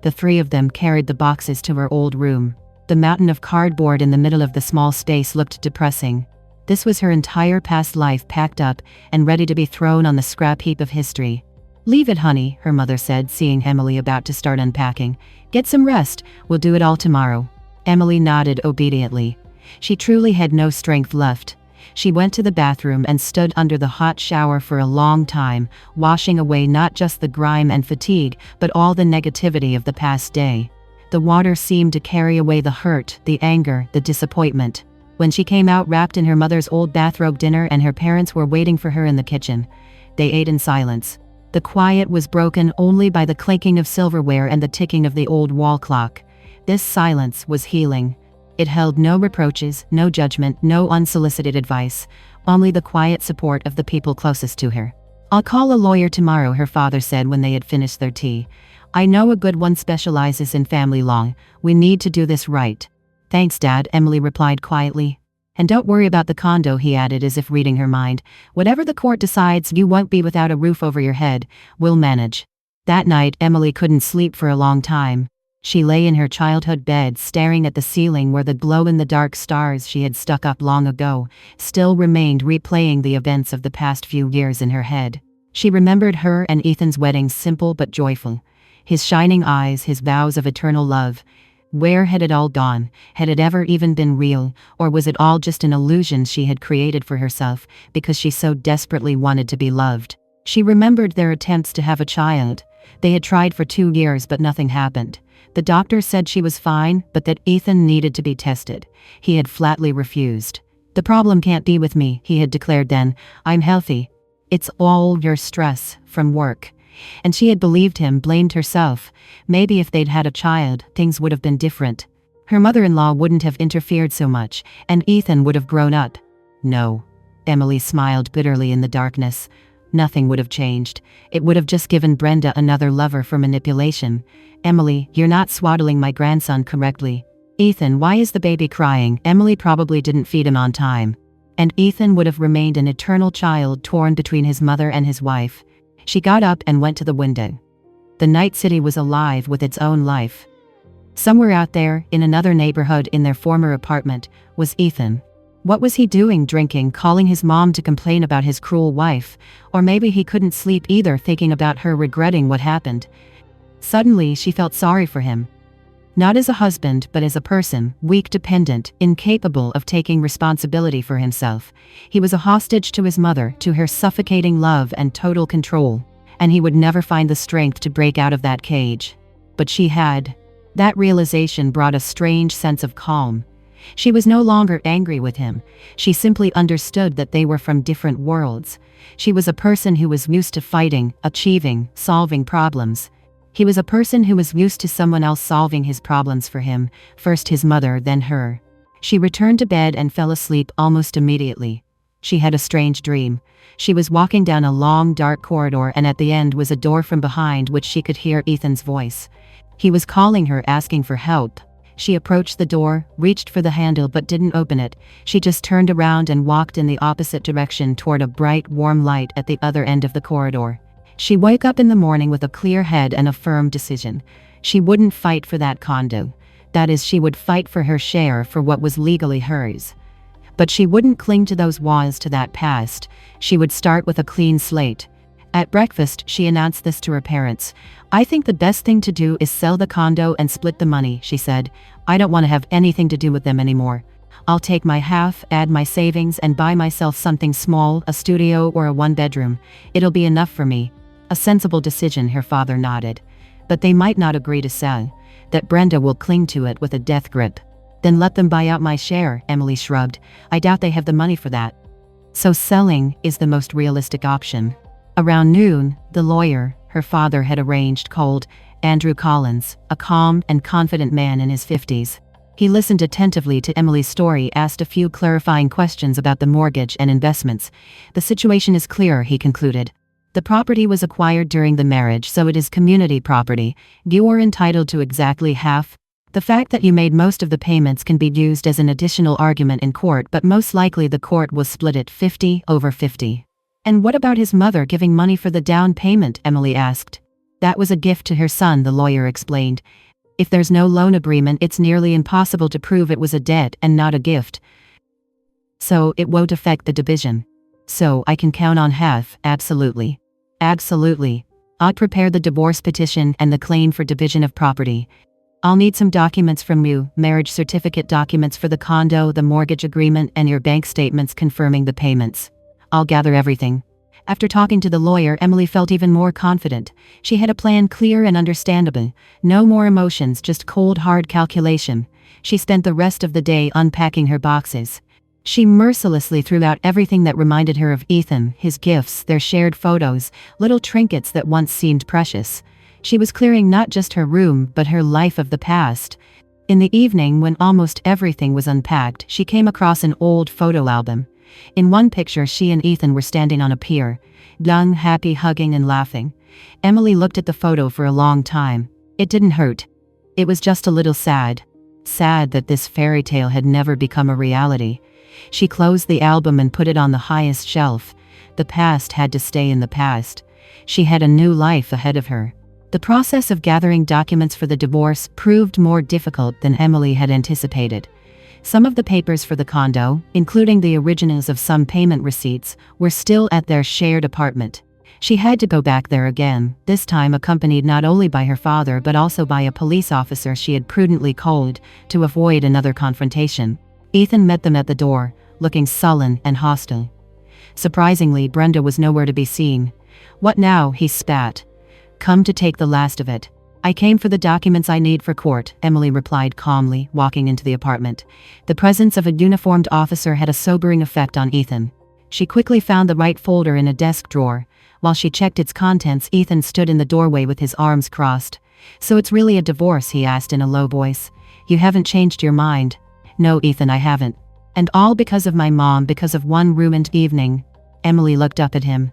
The three of them carried the boxes to her old room. The mountain of cardboard in the middle of the small space looked depressing. This was her entire past life packed up and ready to be thrown on the scrap heap of history. "Leave it, honey," her mother said, seeing Emily about to start unpacking. "Get some rest. We'll do it all tomorrow." Emily nodded obediently. She truly had no strength left. She went to the bathroom and stood under the hot shower for a long time, washing away not just the grime and fatigue, but all the negativity of the past day. The water seemed to carry away the hurt, the anger, the disappointment. When she came out wrapped in her mother's old bathrobe dinner and her parents were waiting for her in the kitchen, they ate in silence. The quiet was broken only by the clinking of silverware and the ticking of the old wall clock. This silence was healing. It held no reproaches, no judgment, no unsolicited advice, only the quiet support of the people closest to her. "I'll call a lawyer tomorrow," her father said when they had finished their tea. "I know a good one specializes in family law. We need to do this right." "Thanks, Dad," Emily replied quietly. "And don't worry about the condo," he added as if reading her mind. "Whatever the court decides, you won't be without a roof over your head. We'll manage." That night, Emily couldn't sleep for a long time. She lay in her childhood bed, staring at the ceiling where the glow-in-the-dark stars she had stuck up long ago still remained, replaying the events of the past few years in her head. She remembered her and Ethan's wedding, simple but joyful. His shining eyes, his vows of eternal love. Where had it all gone? Had it ever even been real? Or was it all just an illusion she had created for herself because she so desperately wanted to be loved? She remembered their attempts to have a child. They had tried for 2 years, but nothing happened. The doctor said she was fine, but that Ethan needed to be tested. He had flatly refused. "The problem can't be with me," he had declared then. "I'm healthy. It's all your stress from work." And she had believed him, blamed herself. Maybe if they'd had a child, things would have been different. Her mother-in-law wouldn't have interfered so much, and Ethan would have grown up. No. Emily smiled bitterly in the darkness. Nothing would have changed. It would have just given Brenda another lover for manipulation. "Emily, you're not swaddling my grandson correctly." "Ethan, why is the baby crying?" Emily probably didn't feed him on time. And Ethan would have remained an eternal child torn between his mother and his wife. She got up and went to the window. The night city was alive with its own life. Somewhere out there, in another neighborhood in their former apartment, was Ethan. What was he doing? Drinking, calling his mom to complain about his cruel wife? Or maybe he couldn't sleep either, thinking about her, regretting what happened. Suddenly, she felt sorry for him. Not as a husband, but as a person, weak, dependent, incapable of taking responsibility for himself. He was a hostage to his mother, to her suffocating love and total control. And he would never find the strength to break out of that cage. But she had. That realization brought a strange sense of calm. She was no longer angry with him. She simply understood that they were from different worlds. She was a person who was used to fighting, achieving, solving problems. He was a person who was used to someone else solving his problems for him, first his mother, then her. She returned to bed and fell asleep almost immediately. She had a strange dream. She was walking down a long, dark corridor, and at the end was a door from behind which she could hear Ethan's voice. He was calling her, asking for help. She approached the door, reached for the handle but didn't open it. She just turned around and walked in the opposite direction toward a bright, warm light at the other end of the corridor. She woke up in the morning with a clear head and a firm decision. She wouldn't fight for that condo. That is, she would fight for her share, for what was legally hers. But she wouldn't cling to those walls, to that past. She would start with a clean slate. At breakfast, she announced this to her parents. "I think the best thing to do is sell the condo and split the money," she said. "I don't want to have anything to do with them anymore. I'll take my half, add my savings, and buy myself something small, a studio or a one-bedroom. It'll be enough for me." A sensible decision, her father nodded. "But they might not agree to sell. That Brenda will cling to it with a death grip." "Then let them buy out my share," Emily shrugged. "I doubt they have the money for that." "So selling is the most realistic option." Around noon, the lawyer her father had arranged called Andrew Collins, a calm and confident man in his 50s. He listened attentively to Emily's story, asked a few clarifying questions about the mortgage and investments. "The situation is clear," he concluded. "The property was acquired during the marriage, so it is community property. You are entitled to exactly half. The fact that you made most of the payments can be used as an additional argument in court, but most likely the court will split it 50-50. "And what about his mother giving money for the down payment?" Emily asked. "That was a gift to her son," the lawyer explained. "If there's no loan agreement, it's nearly impossible to prove it was a debt and not a gift. So it won't affect the division." "So I can count on half?" "Absolutely. Absolutely. I'll prepare the divorce petition and the claim for division of property. I'll need some documents from you, marriage certificate documents for the condo, the mortgage agreement, and your bank statements confirming the payments. I'll gather everything." After talking to the lawyer, Emily felt even more confident. She had a plan clear and understandable. No more emotions, just cold, hard calculation. She spent the rest of the day unpacking her boxes. She mercilessly threw out everything that reminded her of Ethan, his gifts, their shared photos, little trinkets that once seemed precious. She was clearing not just her room, but her life of the past. In the evening, when almost everything was unpacked, she came across an old photo album. In one picture, she and Ethan were standing on a pier, young, happy, hugging and laughing. Emily looked at the photo for a long time. It didn't hurt. It was just a little sad. Sad that this fairy tale had never become a reality. She closed the album and put it on the highest shelf. The past had to stay in the past. She had a new life ahead of her. The process of gathering documents for the divorce proved more difficult than Emily had anticipated. Some of the papers for the condo, including the originals of some payment receipts, were still at their shared apartment. She had to go back there again, this time accompanied not only by her father but also by a police officer she had prudently called to avoid another confrontation. Ethan met them at the door, looking sullen and hostile. Surprisingly, Brenda was nowhere to be seen. "What now?" he spat. "Come to take the last of it." "I came for the documents I need for court," Emily replied calmly, walking into the apartment. The presence of a uniformed officer had a sobering effect on Ethan. She quickly found the right folder in a desk drawer. While she checked its contents, Ethan stood in the doorway with his arms crossed. "So it's really a divorce?" he asked in a low voice. "You haven't changed your mind?" "No, Ethan, I haven't. And all because of my mom, because of one ruined evening." Emily looked up at him.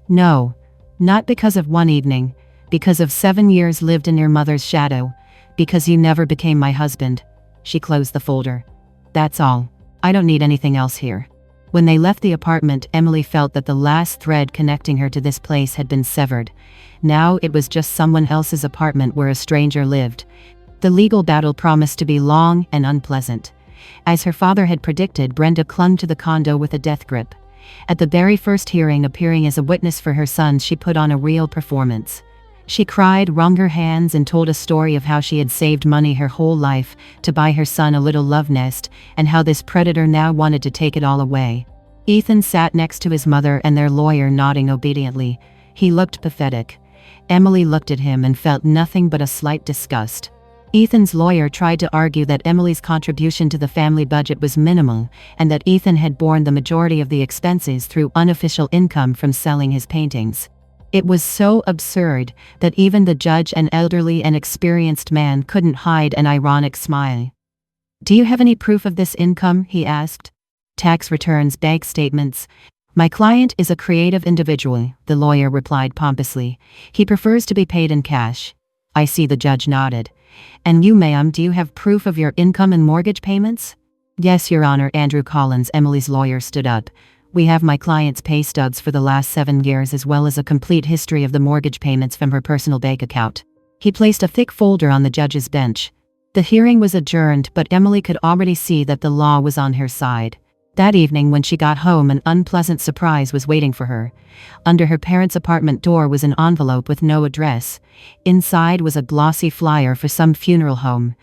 "No, not because of one evening. Because of 7 years lived in your mother's shadow. Because you never became my husband." She closed the folder. "That's all. I don't need anything else here." When they left the apartment, Emily felt that the last thread connecting her to this place had been severed. Now it was just someone else's apartment where a stranger lived. The legal battle promised to be long and unpleasant. As her father had predicted, Brenda clung to the condo with a death grip. At the very first hearing, appearing as a witness for her son, she put on a real performance. She cried, wrung her hands, and told a story of how she had saved money her whole life to buy her son a little love nest, and how this predator now wanted to take it all away. Ethan sat next to his mother and their lawyer, nodding obediently. He looked pathetic. Emily looked at him and felt nothing but a slight disgust. Ethan's lawyer tried to argue that Emily's contribution to the family budget was minimal, and that Ethan had borne the majority of the expenses through unofficial income from selling his paintings. It was so absurd that even the judge, an elderly and experienced man, couldn't hide an ironic smile. "Do you have any proof of this income?" he asked. "Tax returns, bank statements." "My client is a creative individual," the lawyer replied pompously. "He prefers to be paid in cash." "I see," the judge nodded. "And you, ma'am, do you have proof of your income and mortgage payments?" "Yes, Your Honor." Andrew Collins, Emily's lawyer, stood up. "We have my client's pay stubs for the last 7 years, as well as a complete history of the mortgage payments from her personal bank account." He placed a thick folder on the judge's bench. The hearing was adjourned, but Emily could already see that the law was on her side. That evening when she got home, an unpleasant surprise was waiting for her. Under her parents' apartment door was an envelope with no address. Inside was a glossy flyer for some funeral home.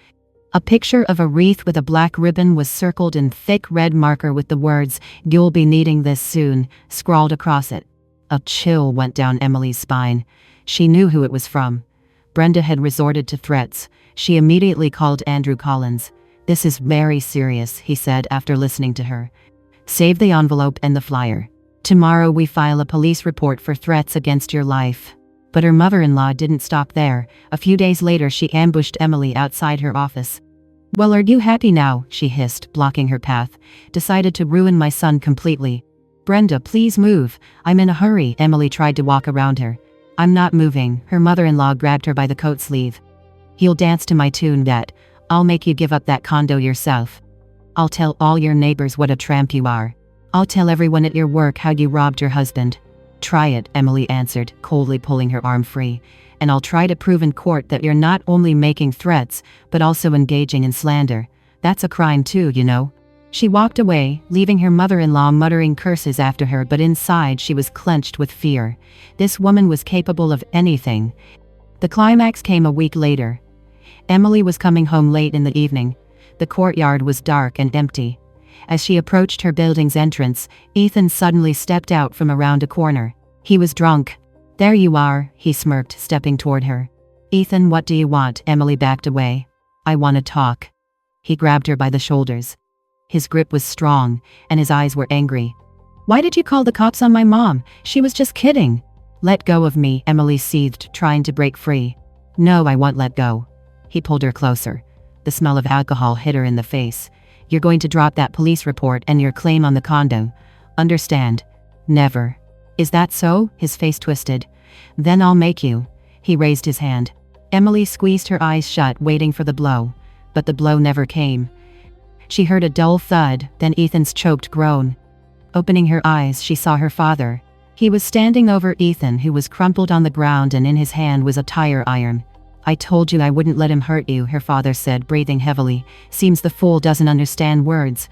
A picture of a wreath with a black ribbon was circled in thick red marker with the words, "You'll be needing this soon," scrawled across it. A chill went down Emily's spine. She knew who it was from. Brenda had resorted to threats. She immediately called Andrew Collins. "This is very serious," he said after listening to her. "Save the envelope and the flyer. Tomorrow we file a police report for threats against your life." But her mother-in-law didn't stop there. A few days later she ambushed Emily outside her office. "Well, are you happy now?" she hissed, blocking her path. "Decided to ruin my son completely." "Brenda, please move. I'm in a hurry." Emily tried to walk around her. "I'm not moving." Her mother-in-law grabbed her by the coat sleeve. "You'll dance to my tune, Dad. I'll make you give up that condo yourself. I'll tell all your neighbors what a tramp you are. I'll tell everyone at your work how you robbed your husband." "Try it," Emily answered, coldly pulling her arm free. "And I'll try to prove in court that you're not only making threats, but also engaging in slander. That's a crime too, you know." She walked away, leaving her mother-in-law muttering curses after her, but inside she was clenched with fear. This woman was capable of anything. The climax came a week later. Emily was coming home late in the evening. The courtyard was dark and empty. As she approached her building's entrance, Ethan suddenly stepped out from around a corner. He was drunk. "There you are," he smirked, stepping toward her. "Ethan, what do you want?" Emily backed away. "I want to talk." He grabbed her by the shoulders. His grip was strong, and his eyes were angry. "Why did you call the cops on my mom? She was just kidding." "Let go of me," Emily seethed, trying to break free. "No, I won't let go." He pulled her closer. The smell of alcohol hit her in the face. "You're going to drop that police report and your claim on the condo. Understand?" "Never." "Is that so?" His face twisted. "Then I'll make you." He raised his hand. Emily squeezed her eyes shut, waiting for the blow. But the blow never came. She heard a dull thud, then Ethan's choked groan. Opening her eyes, she saw her father. He was standing over Ethan, who was crumpled on the ground, and in his hand was a tire iron. "I told you I wouldn't let him hurt you," her father said, breathing heavily. "Seems the fool doesn't understand words."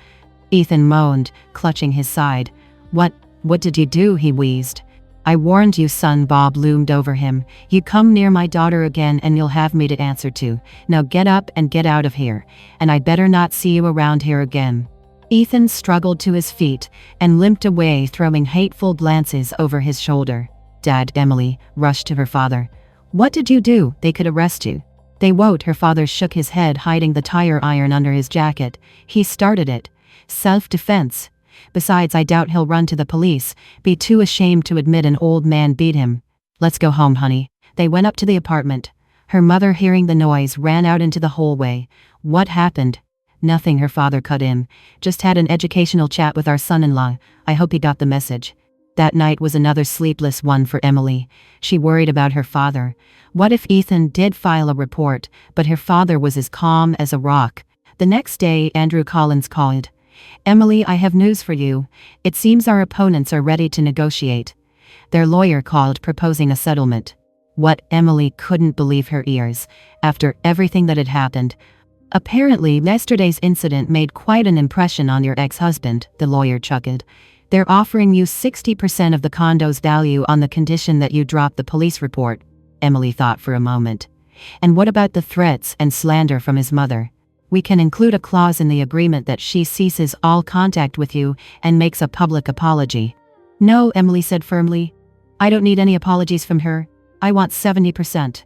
Ethan moaned, clutching his side. What did you do?" he wheezed. "I warned you, son." Bob loomed over him. "You come near my daughter again and you'll have me to answer to. Now get up and get out of here. And I better not see you around here again." Ethan struggled to his feet and limped away, throwing hateful glances over his shoulder. "Dad," Emily rushed to her father. "What did you do? They could arrest you." "They won't." Her father shook his head, hiding the tire iron under his jacket. "He started it. Self-defense. Besides, I doubt he'll run to the police, be too ashamed to admit an old man beat him. Let's go home, honey." They went up to the apartment. Her mother, hearing the noise, ran out into the hallway. "What happened?" "Nothing," her father cut in. "Just had an educational chat with our son-in-law. I hope he got the message." That night was another sleepless one for Emily. She worried about her father. What if Ethan did file a report, but her father was as calm as a rock? The next day, Andrew Collins called. "Emily, I have news for you. It seems our opponents are ready to negotiate." Their lawyer called, proposing a settlement. What? Emily couldn't believe her ears. After everything that had happened. "Apparently, yesterday's incident made quite an impression on your ex-husband," the lawyer chuckled. "They're offering you 60% of the condo's value on the condition that you drop the police report." Emily thought for a moment. "And what about the threats and slander from his mother?" "We can include a clause in the agreement that she ceases all contact with you and makes a public apology." "No," Emily said firmly. "I don't need any apologies from her. I want 70%.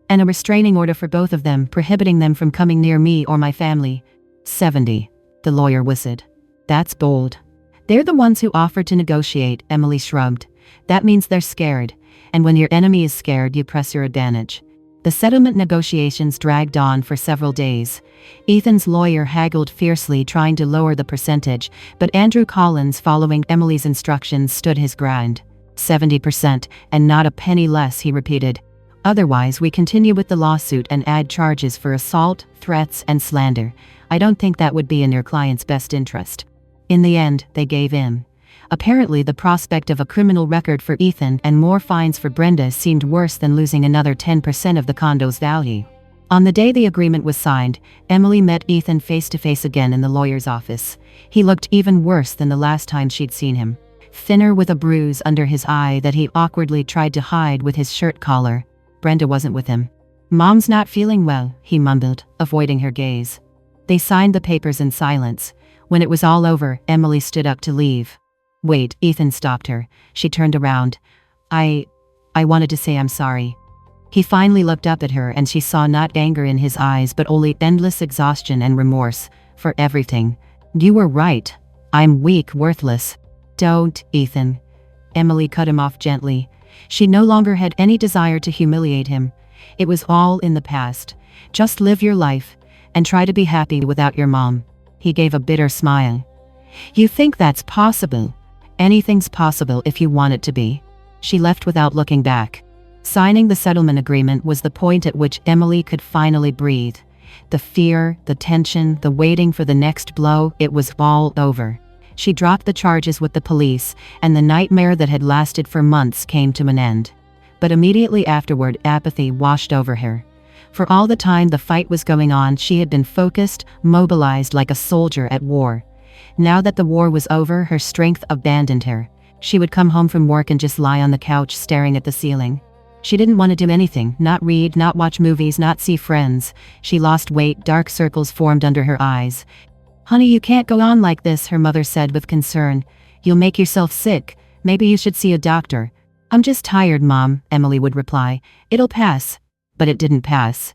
And a restraining order for both of them, prohibiting them from coming near me or my family." 70. The lawyer whistled. "That's bold." "They're the ones who offered to negotiate," Emily shrugged. "That means they're scared. And when your enemy is scared, you press your advantage." The settlement negotiations dragged on for several days. Ethan's lawyer haggled fiercely, trying to lower the percentage, but Andrew Collins, following Emily's instructions, stood his ground. 70%, and not a penny less, he repeated. "Otherwise, we continue with the lawsuit and add charges for assault, threats, and slander. I don't think that would be in your client's best interest." In the end, they gave in. Apparently, the prospect of a criminal record for Ethan and more fines for Brenda seemed worse than losing another 10% of the condo's value. On the day the agreement was signed, Emily met Ethan face to face again in the lawyer's office. He looked even worse than the last time she'd seen him. Thinner, with a bruise under his eye that he awkwardly tried to hide with his shirt collar. Brenda wasn't with him. "Mom's not feeling well," he mumbled, avoiding her gaze. They signed the papers in silence. When it was all over, Emily stood up to leave. "Wait," Ethan stopped her. She turned around. I wanted to say I'm sorry." He finally looked up at her and she saw not anger in his eyes but only endless exhaustion and remorse for everything. "You were right. I'm weak, worthless." "Don't, Ethan." Emily cut him off gently. She no longer had any desire to humiliate him. It was all in the past. Just live your life and try to be happy without your mom. He gave a bitter smile. "You think that's possible? Anything's possible if you want it to be." She left without looking back. Signing the settlement agreement was the point at which Emily could finally breathe. The fear, the tension, the waiting for the next blow, it was all over. She dropped the charges with the police, and the nightmare that had lasted for months came to an end. But immediately afterward, apathy washed over her. For all the time the fight was going on, she had been focused, mobilized like a soldier at war. Now that the war was over, her strength abandoned her. She would come home from work and just lie on the couch staring at the ceiling. She didn't want to do anything, not read, not watch movies, not see friends. She lost weight, dark circles formed under her eyes. "Honey, you can't go on like this," her mother said with concern. "You'll make yourself sick. Maybe you should see a doctor." "I'm just tired, Mom," Emily would reply. "It'll pass." But it didn't pass.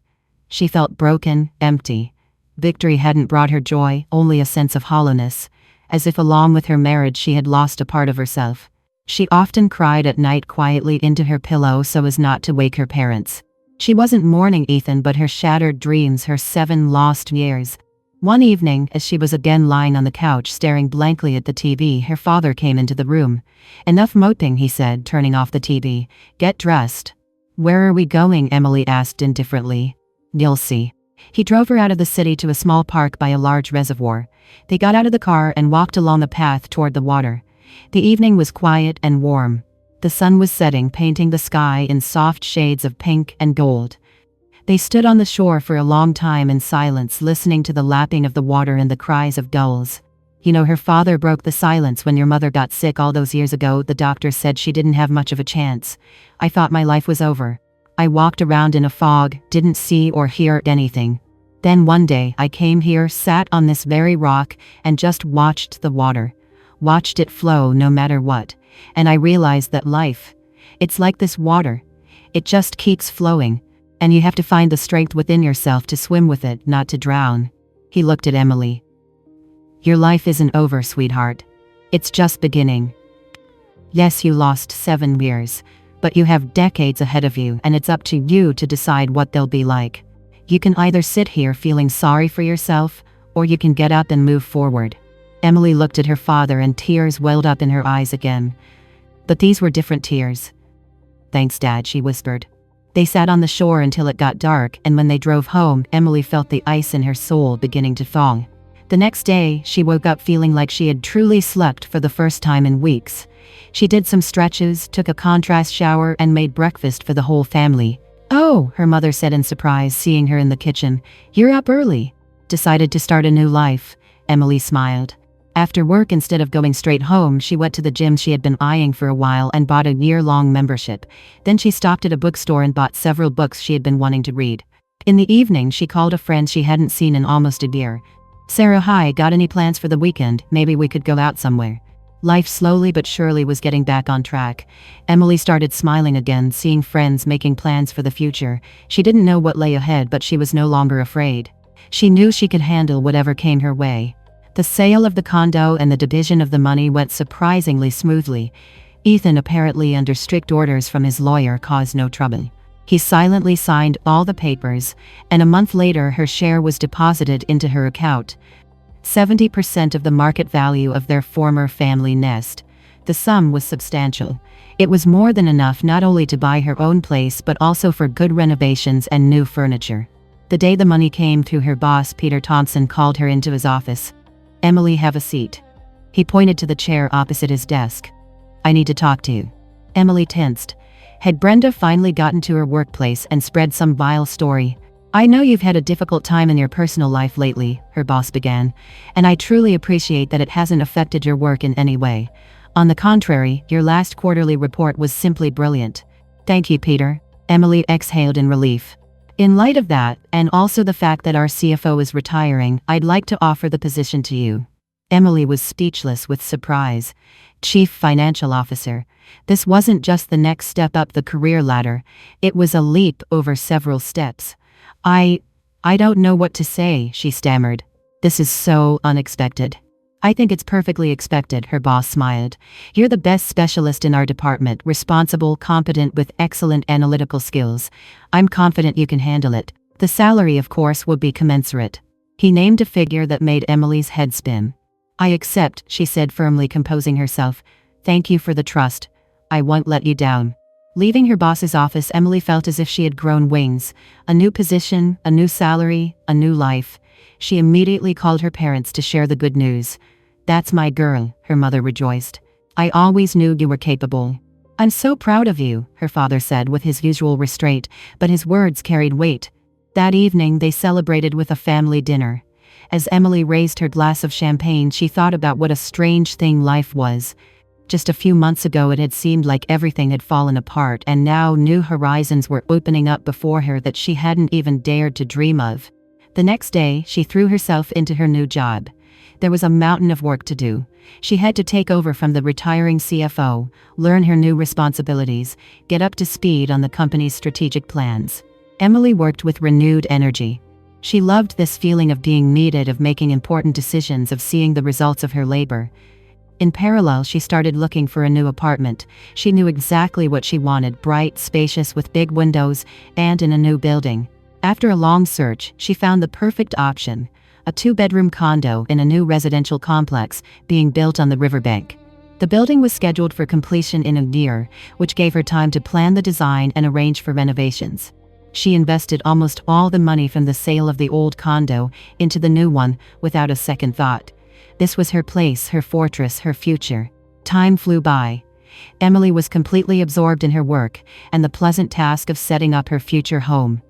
She felt broken, empty. Victory hadn't brought her joy, only a sense of hollowness, as if along with her marriage she had lost a part of herself. She often cried at night quietly into her pillow so as not to wake her parents. She wasn't mourning Ethan but her shattered dreams, her 7 lost years. One evening, as she was again lying on the couch staring blankly at the TV, her father came into the room. "Enough moping," he said, turning off the TV. "Get dressed." "Where are we going?" Emily asked indifferently. "You'll see." He drove her out of the city to a small park by a large reservoir. They got out of the car and walked along the path toward the water. The evening was quiet and warm. The sun was setting, painting the sky in soft shades of pink and gold. They stood on the shore for a long time in silence, listening to the lapping of the water and the cries of gulls. "You know, her father broke the silence when your mother got sick all those years ago. The doctor said she didn't have much of a chance. I thought my life was over. I walked around in a fog, didn't see or hear anything. Then one day I came here, sat on this very rock, and just watched the water. Watched it flow no matter what. And I realized that life, it's like this water. It just keeps flowing. And you have to find the strength within yourself to swim with it, not to drown." He looked at Emily. "Your life isn't over, sweetheart. It's just beginning. Yes, you lost 7 years, but you have decades ahead of you, and it's up to you to decide what they'll be like. You can either sit here feeling sorry for yourself, or you can get up and move forward." Emily looked at her father and tears welled up in her eyes again. But these were different tears. "Thanks, Dad," she whispered. They sat on the shore until it got dark, and when they drove home, Emily felt the ice in her soul beginning to thaw. The next day, she woke up feeling like she had truly slept for the first time in weeks. She did some stretches, took a contrast shower, and made breakfast for the whole family. "Oh," her mother said in surprise, seeing her in the kitchen. "You're up early." "Decided to start a new life," Emily smiled. After work, instead of going straight home, she went to the gym she had been eyeing for a while and bought a year-long membership. Then she stopped at a bookstore and bought several books she had been wanting to read. In the evening, she called a friend she hadn't seen in almost a year. "Sarah, hi, got any plans for the weekend? Maybe we could go out somewhere." Life slowly but surely was getting back on track. Emily started smiling again, seeing friends making plans for the future. She didn't know what lay ahead, but she was no longer afraid. She knew she could handle whatever came her way. The sale of the condo and the division of the money went surprisingly smoothly. Ethan, apparently under strict orders from his lawyer, caused no trouble. He silently signed all the papers, and a month later her share was deposited into her account. 70% of the market value of their former family nest. The sum was substantial. It was more than enough not only to buy her own place but also for good renovations and new furniture. The day the money came through, her boss, Peter Thompson, called her into his office. "Emily, have a seat." He pointed to the chair opposite his desk. "I need to talk to you." Emily tensed. Had Brenda finally gotten to her workplace and spread some vile story? I know you've had a difficult time in your personal life lately, her boss began, and I truly appreciate that it hasn't affected your work in any way. On the contrary, your last quarterly report was simply brilliant. Thank you, Peter. Emily exhaled in relief. In light of that, and also the fact that our CFO is retiring, I'd like to offer the position to you. Emily was speechless with surprise. Chief Financial Officer. This wasn't just the next step up the career ladder, it was a leap over several steps. I don't know what to say, she stammered. This is so unexpected. I think it's perfectly expected, her boss smiled. You're the best specialist in our department, responsible, competent, with excellent analytical skills. I'm confident you can handle it. The salary, of course, will be commensurate. He named a figure that made Emily's head spin. I accept, she said firmly, composing herself. Thank you for the trust. I won't let you down. Leaving her boss's office, Emily felt as if she had grown wings. A new position, a new salary, a new life. She immediately called her parents to share the good news. That's my girl, her mother rejoiced. I always knew you were capable. I'm so proud of you, her father said with his usual restraint, but his words carried weight. That evening they celebrated with a family dinner. As Emily raised her glass of champagne, she thought about what a strange thing life was. Just a few months ago it had seemed like everything had fallen apart, and now new horizons were opening up before her that she hadn't even dared to dream of. The next day, she threw herself into her new job. There was a mountain of work to do. She had to take over from the retiring CFO, learn her new responsibilities, get up to speed on the company's strategic plans. Emily worked with renewed energy. She loved this feeling of being needed, of making important decisions, of seeing the results of her labor. In parallel, she started looking for a new apartment. She knew exactly what she wanted: bright, spacious, with big windows, and in a new building. After a long search, she found the perfect option: a 2-bedroom condo in a new residential complex being built on the riverbank. The building was scheduled for completion in a year, which gave her time to plan the design and arrange for renovations. She invested almost all the money from the sale of the old condo into the new one without a second thought. This was her place, her fortress, her future. Time flew by. Emily was completely absorbed in her work and the pleasant task of setting up her future home.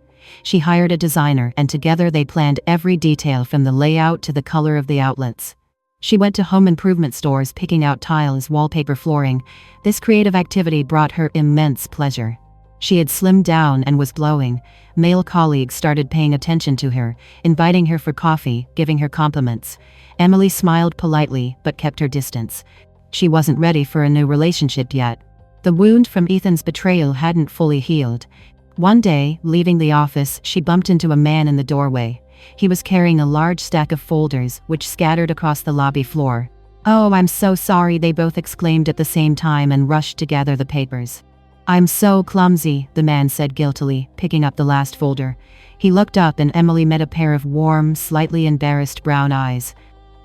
She hired a designer, and together they planned every detail from the layout to the color of the outlets. She went to home improvement stores picking out tiles, wallpaper, flooring. This creative activity brought her immense pleasure. She had slimmed down and was glowing. Male colleagues started paying attention to her, inviting her for coffee, giving her compliments. Emily smiled politely, but kept her distance. She wasn't ready for a new relationship yet. The wound from Ethan's betrayal hadn't fully healed. One day, leaving the office, she bumped into a man in the doorway. He was carrying a large stack of folders, which scattered across the lobby floor. "Oh, I'm so sorry," they both exclaimed at the same time and rushed to gather the papers. "I'm so clumsy," the man said guiltily, picking up the last folder. He looked up and Emily met a pair of warm, slightly embarrassed brown eyes.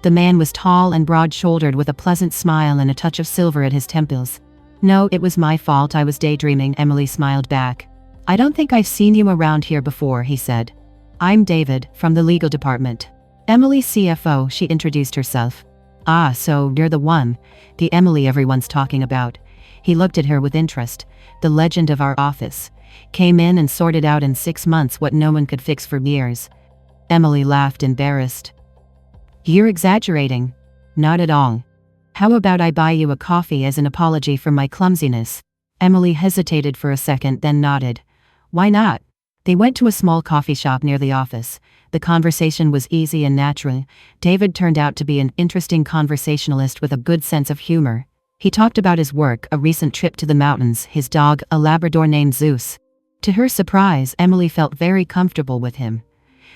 The man was tall and broad-shouldered, with a pleasant smile and a touch of silver at his temples. "No, it was my fault, I was daydreaming," Emily smiled back. "I don't think I've seen you around here before," he said. "I'm David, from the legal department." "Emily, CFO," she introduced herself. "Ah, so you're the one. The Emily everyone's talking about." He looked at her with interest. "The legend of our office. Came in and sorted out in 6 months what no one could fix for years." Emily laughed, embarrassed. "You're exaggerating." "Not at all. How about I buy you a coffee as an apology for my clumsiness?" Emily hesitated for a second, then nodded. "Why not?" They went to a small coffee shop near the office. The conversation was easy and natural. David turned out to be an interesting conversationalist with a good sense of humor. He talked about his work, a recent trip to the mountains, his dog, a Labrador named Zeus. To her surprise, Emily felt very comfortable with him.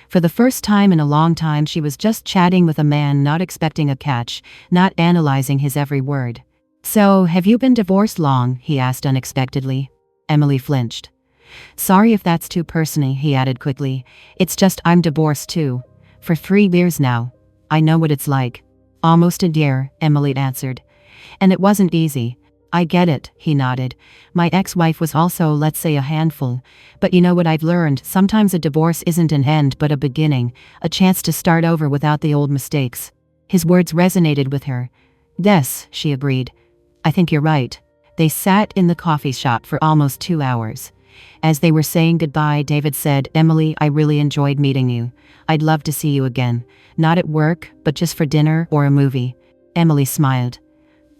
For the first time in a long time, she was just chatting with a man, not expecting a catch, not analyzing his every word. "So, have you been divorced long?" he asked unexpectedly. Emily flinched. "Sorry if that's too personal," he added quickly. "It's just I'm divorced too. For 3 years now. I know what it's like." "Almost a year," Emily answered. "And it wasn't easy." "I get it," he nodded. "My ex-wife was also, let's say, a handful. But you know what I've learned? Sometimes a divorce isn't an end but a beginning, a chance to start over without the old mistakes." His words resonated with her. "Yes," she agreed. "I think you're right." They sat in the coffee shop for almost 2 hours. As they were saying goodbye, David said, "Emily, I really enjoyed meeting you. I'd love to see you again. Not at work, but just for dinner or a movie." Emily smiled.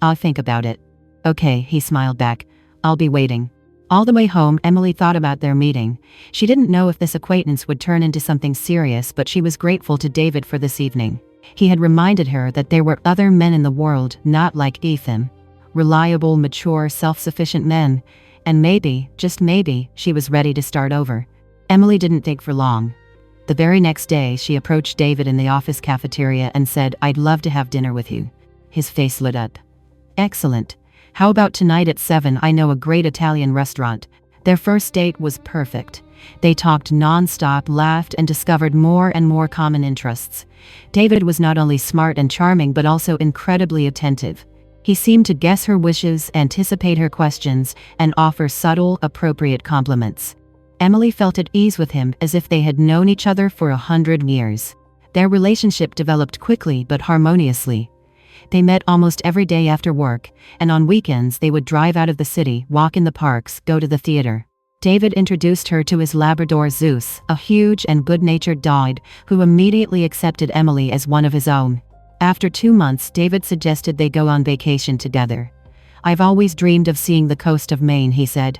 "I'll think about it." "Okay," he smiled back. "I'll be waiting." All the way home, Emily thought about their meeting. She didn't know if this acquaintance would turn into something serious, but she was grateful to David for this evening. He had reminded her that there were other men in the world, not like Ethan. Reliable, mature, self-sufficient men. And maybe, just maybe, she was ready to start over. Emily didn't think for long. The very next day, she approached David in the office cafeteria and said, "I'd love to have dinner with you." His face lit up. "Excellent. How about tonight at 7? I know a great Italian restaurant." Their first date was perfect. They talked non-stop, laughed, and discovered more and more common interests. David was not only smart and charming but also incredibly attentive. He seemed to guess her wishes, anticipate her questions, and offer subtle, appropriate compliments. Emily felt at ease with him, as if they had known each other for 100 years. Their relationship developed quickly but harmoniously. They met almost every day after work, and on weekends they would drive out of the city, walk in the parks, go to the theater. David introduced her to his Labrador Zeus, a huge and good-natured dog, who immediately accepted Emily as one of his own. After 2 months, David suggested they go on vacation together. "I've always dreamed of seeing the coast of Maine," he said.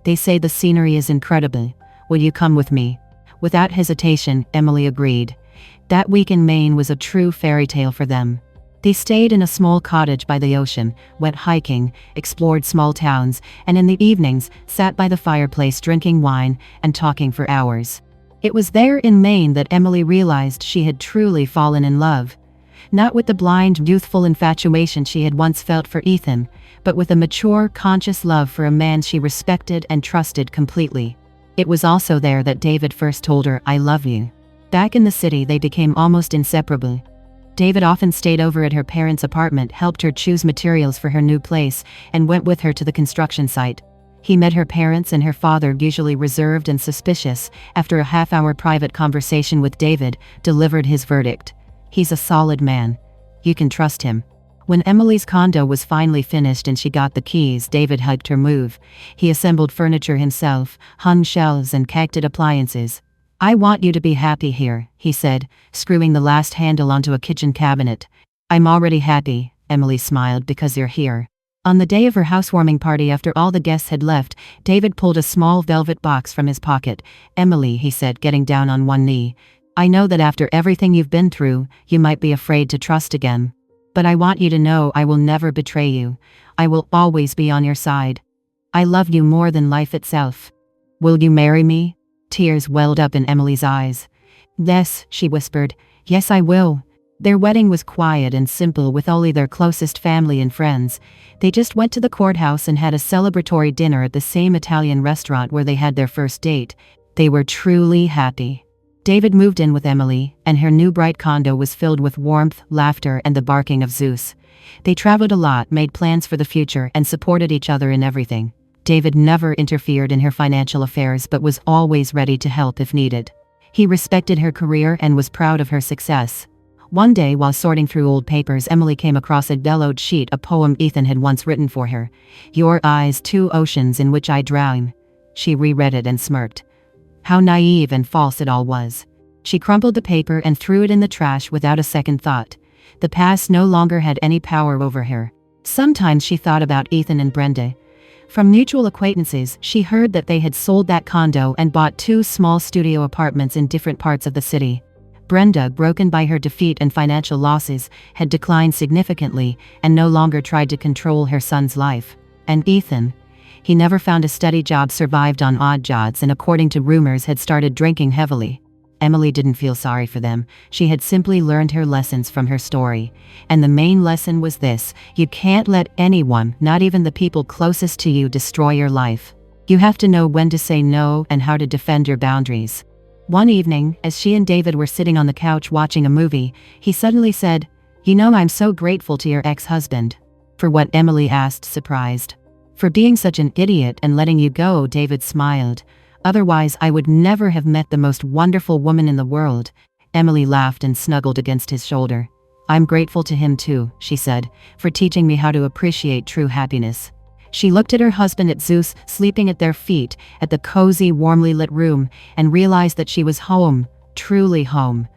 "They say the scenery is incredible. Will you come with me?" Without hesitation, Emily agreed. That week in Maine was a true fairy tale for them. They stayed in a small cottage by the ocean, went hiking, explored small towns, and in the evenings, sat by the fireplace drinking wine and talking for hours. It was there in Maine that Emily realized she had truly fallen in love. Not with the blind, youthful infatuation she had once felt for Ethan, but with a mature, conscious love for a man she respected and trusted completely. It was also there that David first told her, "I love you." Back in the city, they became almost inseparable. David often stayed over at her parents' apartment, helped her choose materials for her new place, and went with her to the construction site. He met her parents, and her father, usually reserved and suspicious, after a half-hour private conversation with David, delivered his verdict. "He's a solid man. You can trust him." When Emily's condo was finally finished and she got the keys, David helped her move. He assembled furniture himself, hung shelves and connected appliances. "I want you to be happy here," he said, screwing the last handle onto a kitchen cabinet. "I'm already happy," Emily smiled, "because you're here." On the day of her housewarming party, after all the guests had left, David pulled a small velvet box from his pocket. "Emily," he said, getting down on one knee, "I know that after everything you've been through, you might be afraid to trust again. But I want you to know I will never betray you. I will always be on your side. I love you more than life itself. Will you marry me?" Tears welled up in Emily's eyes. "Yes," she whispered. "Yes, I will." Their wedding was quiet and simple, with only their closest family and friends. They just went to the courthouse and had a celebratory dinner at the same Italian restaurant where they had their first date. They were truly happy. David moved in with Emily, and her new bright condo was filled with warmth, laughter, and the barking of Zeus. They traveled a lot, made plans for the future, and supported each other in everything. David never interfered in her financial affairs but was always ready to help if needed. He respected her career and was proud of her success. One day, while sorting through old papers, Emily came across a yellowed sheet, a poem Ethan had once written for her. "Your eyes, 2 oceans in which I drown." She reread it and smirked. How naive and false it all was. She crumpled the paper and threw it in the trash without a second thought. The past no longer had any power over her. Sometimes she thought about Ethan and Brenda. From mutual acquaintances, she heard that they had sold that condo and bought 2 small studio apartments in different parts of the city. Brenda, broken by her defeat and financial losses, had declined significantly and no longer tried to control her son's life. And Ethan? He never found a steady job, survived on odd jobs, and according to rumors had started drinking heavily. Emily didn't feel sorry for them. She had simply learned her lessons from her story. And the main lesson was this: you can't let anyone, not even the people closest to you, destroy your life. You have to know when to say no and how to defend your boundaries. One evening, as she and David were sitting on the couch watching a movie, he suddenly said, "You know, I'm so grateful to your ex-husband." "For what?" Emily asked, surprised. "For being such an idiot and letting you go," David smiled. "Otherwise, I would never have met the most wonderful woman in the world." Emily laughed and snuggled against his shoulder. "I'm grateful to him too," she said, "for teaching me how to appreciate true happiness." She looked at her husband at Zeus sleeping at their feet at the cozy, warmly lit room, and realized that she was home, truly home,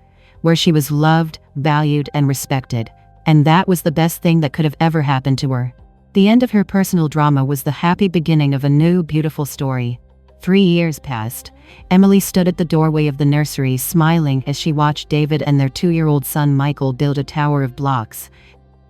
where she was loved, valued, and respected. And that was the best thing that could have ever happened to her. The end of her personal drama was the happy beginning of a new, beautiful story. 3 years passed. Emily stood at the doorway of the nursery smiling as she watched David and their 2-year-old son Michael build a tower of blocks.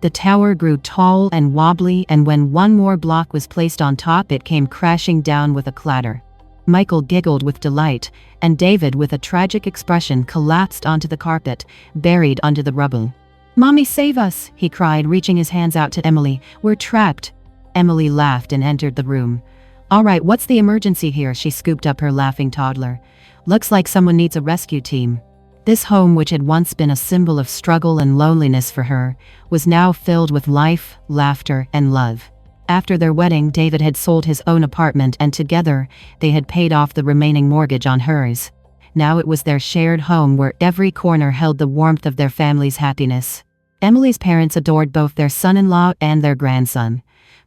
The tower grew tall and wobbly, and when one more block was placed on top, it came crashing down with a clatter. Michael giggled with delight, and David, with a tragic expression, collapsed onto the carpet, buried under the rubble. "Mommy, save us!" he cried, reaching his hands out to Emily. "We're trapped." Emily laughed and entered the room. "All right, what's the emergency here?" She scooped up her laughing toddler. "Looks like someone needs a rescue team." This home, which had once been a symbol of struggle and loneliness for her, was now filled with life, laughter, and love. After their wedding, David had sold his own apartment, and together, they had paid off the remaining mortgage on hers. Now it was their shared home where every corner held the warmth of their family's happiness. Emily's parents adored both their son-in-law and their grandson.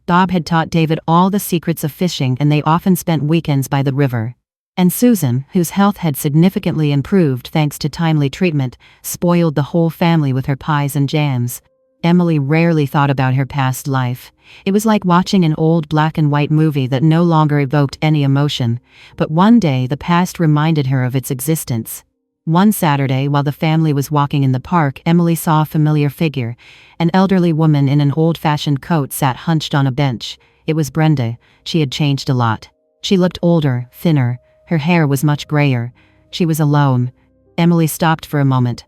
Bob had taught David all the secrets of fishing, and they often spent weekends by the river. And Susan, whose health had significantly improved thanks to timely treatment, spoiled the whole family with her pies and jams. Emily rarely thought about her past life. It was like watching an old black-and-white movie that no longer evoked any emotion, but one day the past reminded her of its existence. One Saturday, while the family was walking in the park, Emily saw a familiar figure. An elderly woman in an old-fashioned coat sat hunched on a bench. It was Brenda. She had changed a lot. She looked older, thinner. Her hair was much grayer. She was alone. Emily stopped for a moment.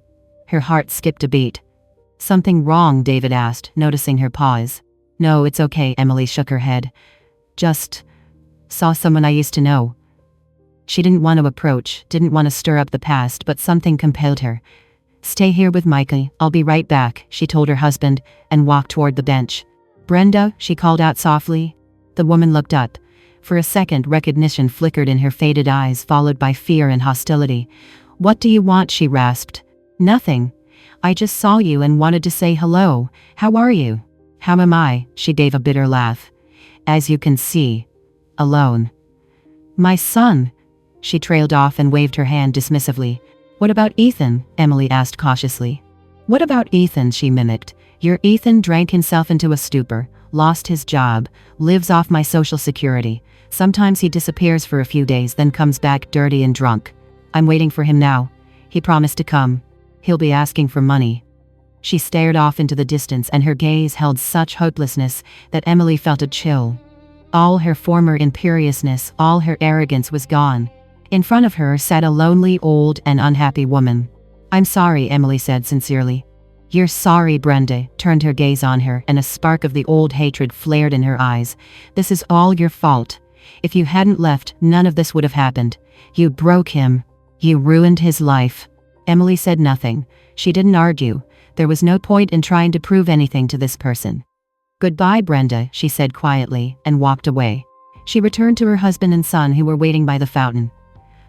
Her heart skipped a beat. "Something wrong?" David asked, noticing her pause. "No, it's okay," Emily shook her head. "Just saw someone I used to know." She didn't want to approach, didn't want to stir up the past, but something compelled her. "Stay here with Micah, I'll be right back," she told her husband, and walked toward the bench. "Brenda," she called out softly. The woman looked up. For a second, recognition flickered in her faded eyes, followed by fear and hostility. "What do you want?" she rasped. "Nothing. I just saw you and wanted to say hello. How are you?" "How am I?" She gave a bitter laugh. "As you can see. Alone." "My son." She trailed off and waved her hand dismissively. "What about Ethan?" Emily asked cautiously. "What about Ethan?" she mimicked. "Your Ethan drank himself into a stupor, lost his job, lives off my social security. Sometimes he disappears for a few days, then comes back dirty and drunk. I'm waiting for him now. He promised to come. He'll be asking for money." She stared off into the distance, and her gaze held such hopelessness that Emily felt a chill. All her former imperiousness, all her arrogance was gone. In front of her sat a lonely, old, and unhappy woman. "I'm sorry," Emily said sincerely. "You're sorry?" Brenda turned her gaze on her, and a spark of the old hatred flared in her eyes. "This is all your fault. If you hadn't left, none of this would have happened. You broke him. You ruined his life." Emily said nothing. She didn't argue. There was no point in trying to prove anything to this person. "Goodbye, Brenda," she said quietly, and walked away. She returned to her husband and son, who were waiting by the fountain.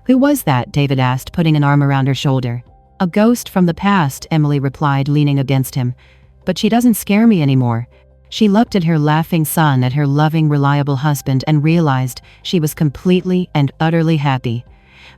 "Who was that?" David asked, putting an arm around her shoulder. "A ghost from the past," Emily replied, leaning against him. "But she doesn't scare me anymore." She looked at her laughing son, at her loving, reliable husband, and realized she was completely and utterly happy.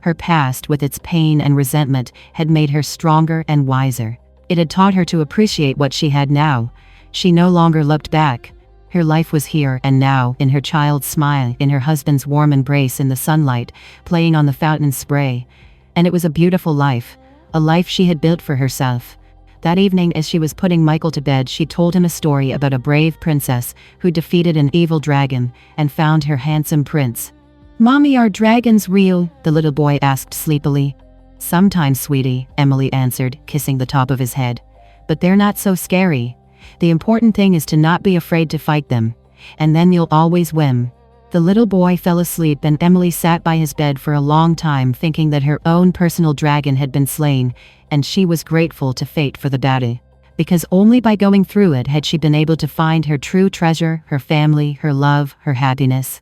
Her past, with its pain and resentment, had made her stronger and wiser. It had taught her to appreciate what she had now. She no longer looked back. Her life was here and now, in her child's smile, in her husband's warm embrace, in the sunlight, playing on the fountain spray. And it was a beautiful life, a life she had built for herself. That evening, as she was putting Michael to bed, she told him a story about a brave princess who defeated an evil dragon and found her handsome prince. "Mommy, are dragons real?" the little boy asked sleepily. "Sometimes, sweetie," Emily answered, kissing the top of his head. "But they're not so scary. The important thing is to not be afraid to fight them. And then you'll always win." The little boy fell asleep, and Emily sat by his bed for a long time, thinking that her own personal dragon had been slain, and she was grateful to fate for the battle. Because only by going through it had she been able to find her true treasure, her family, her love, her happiness.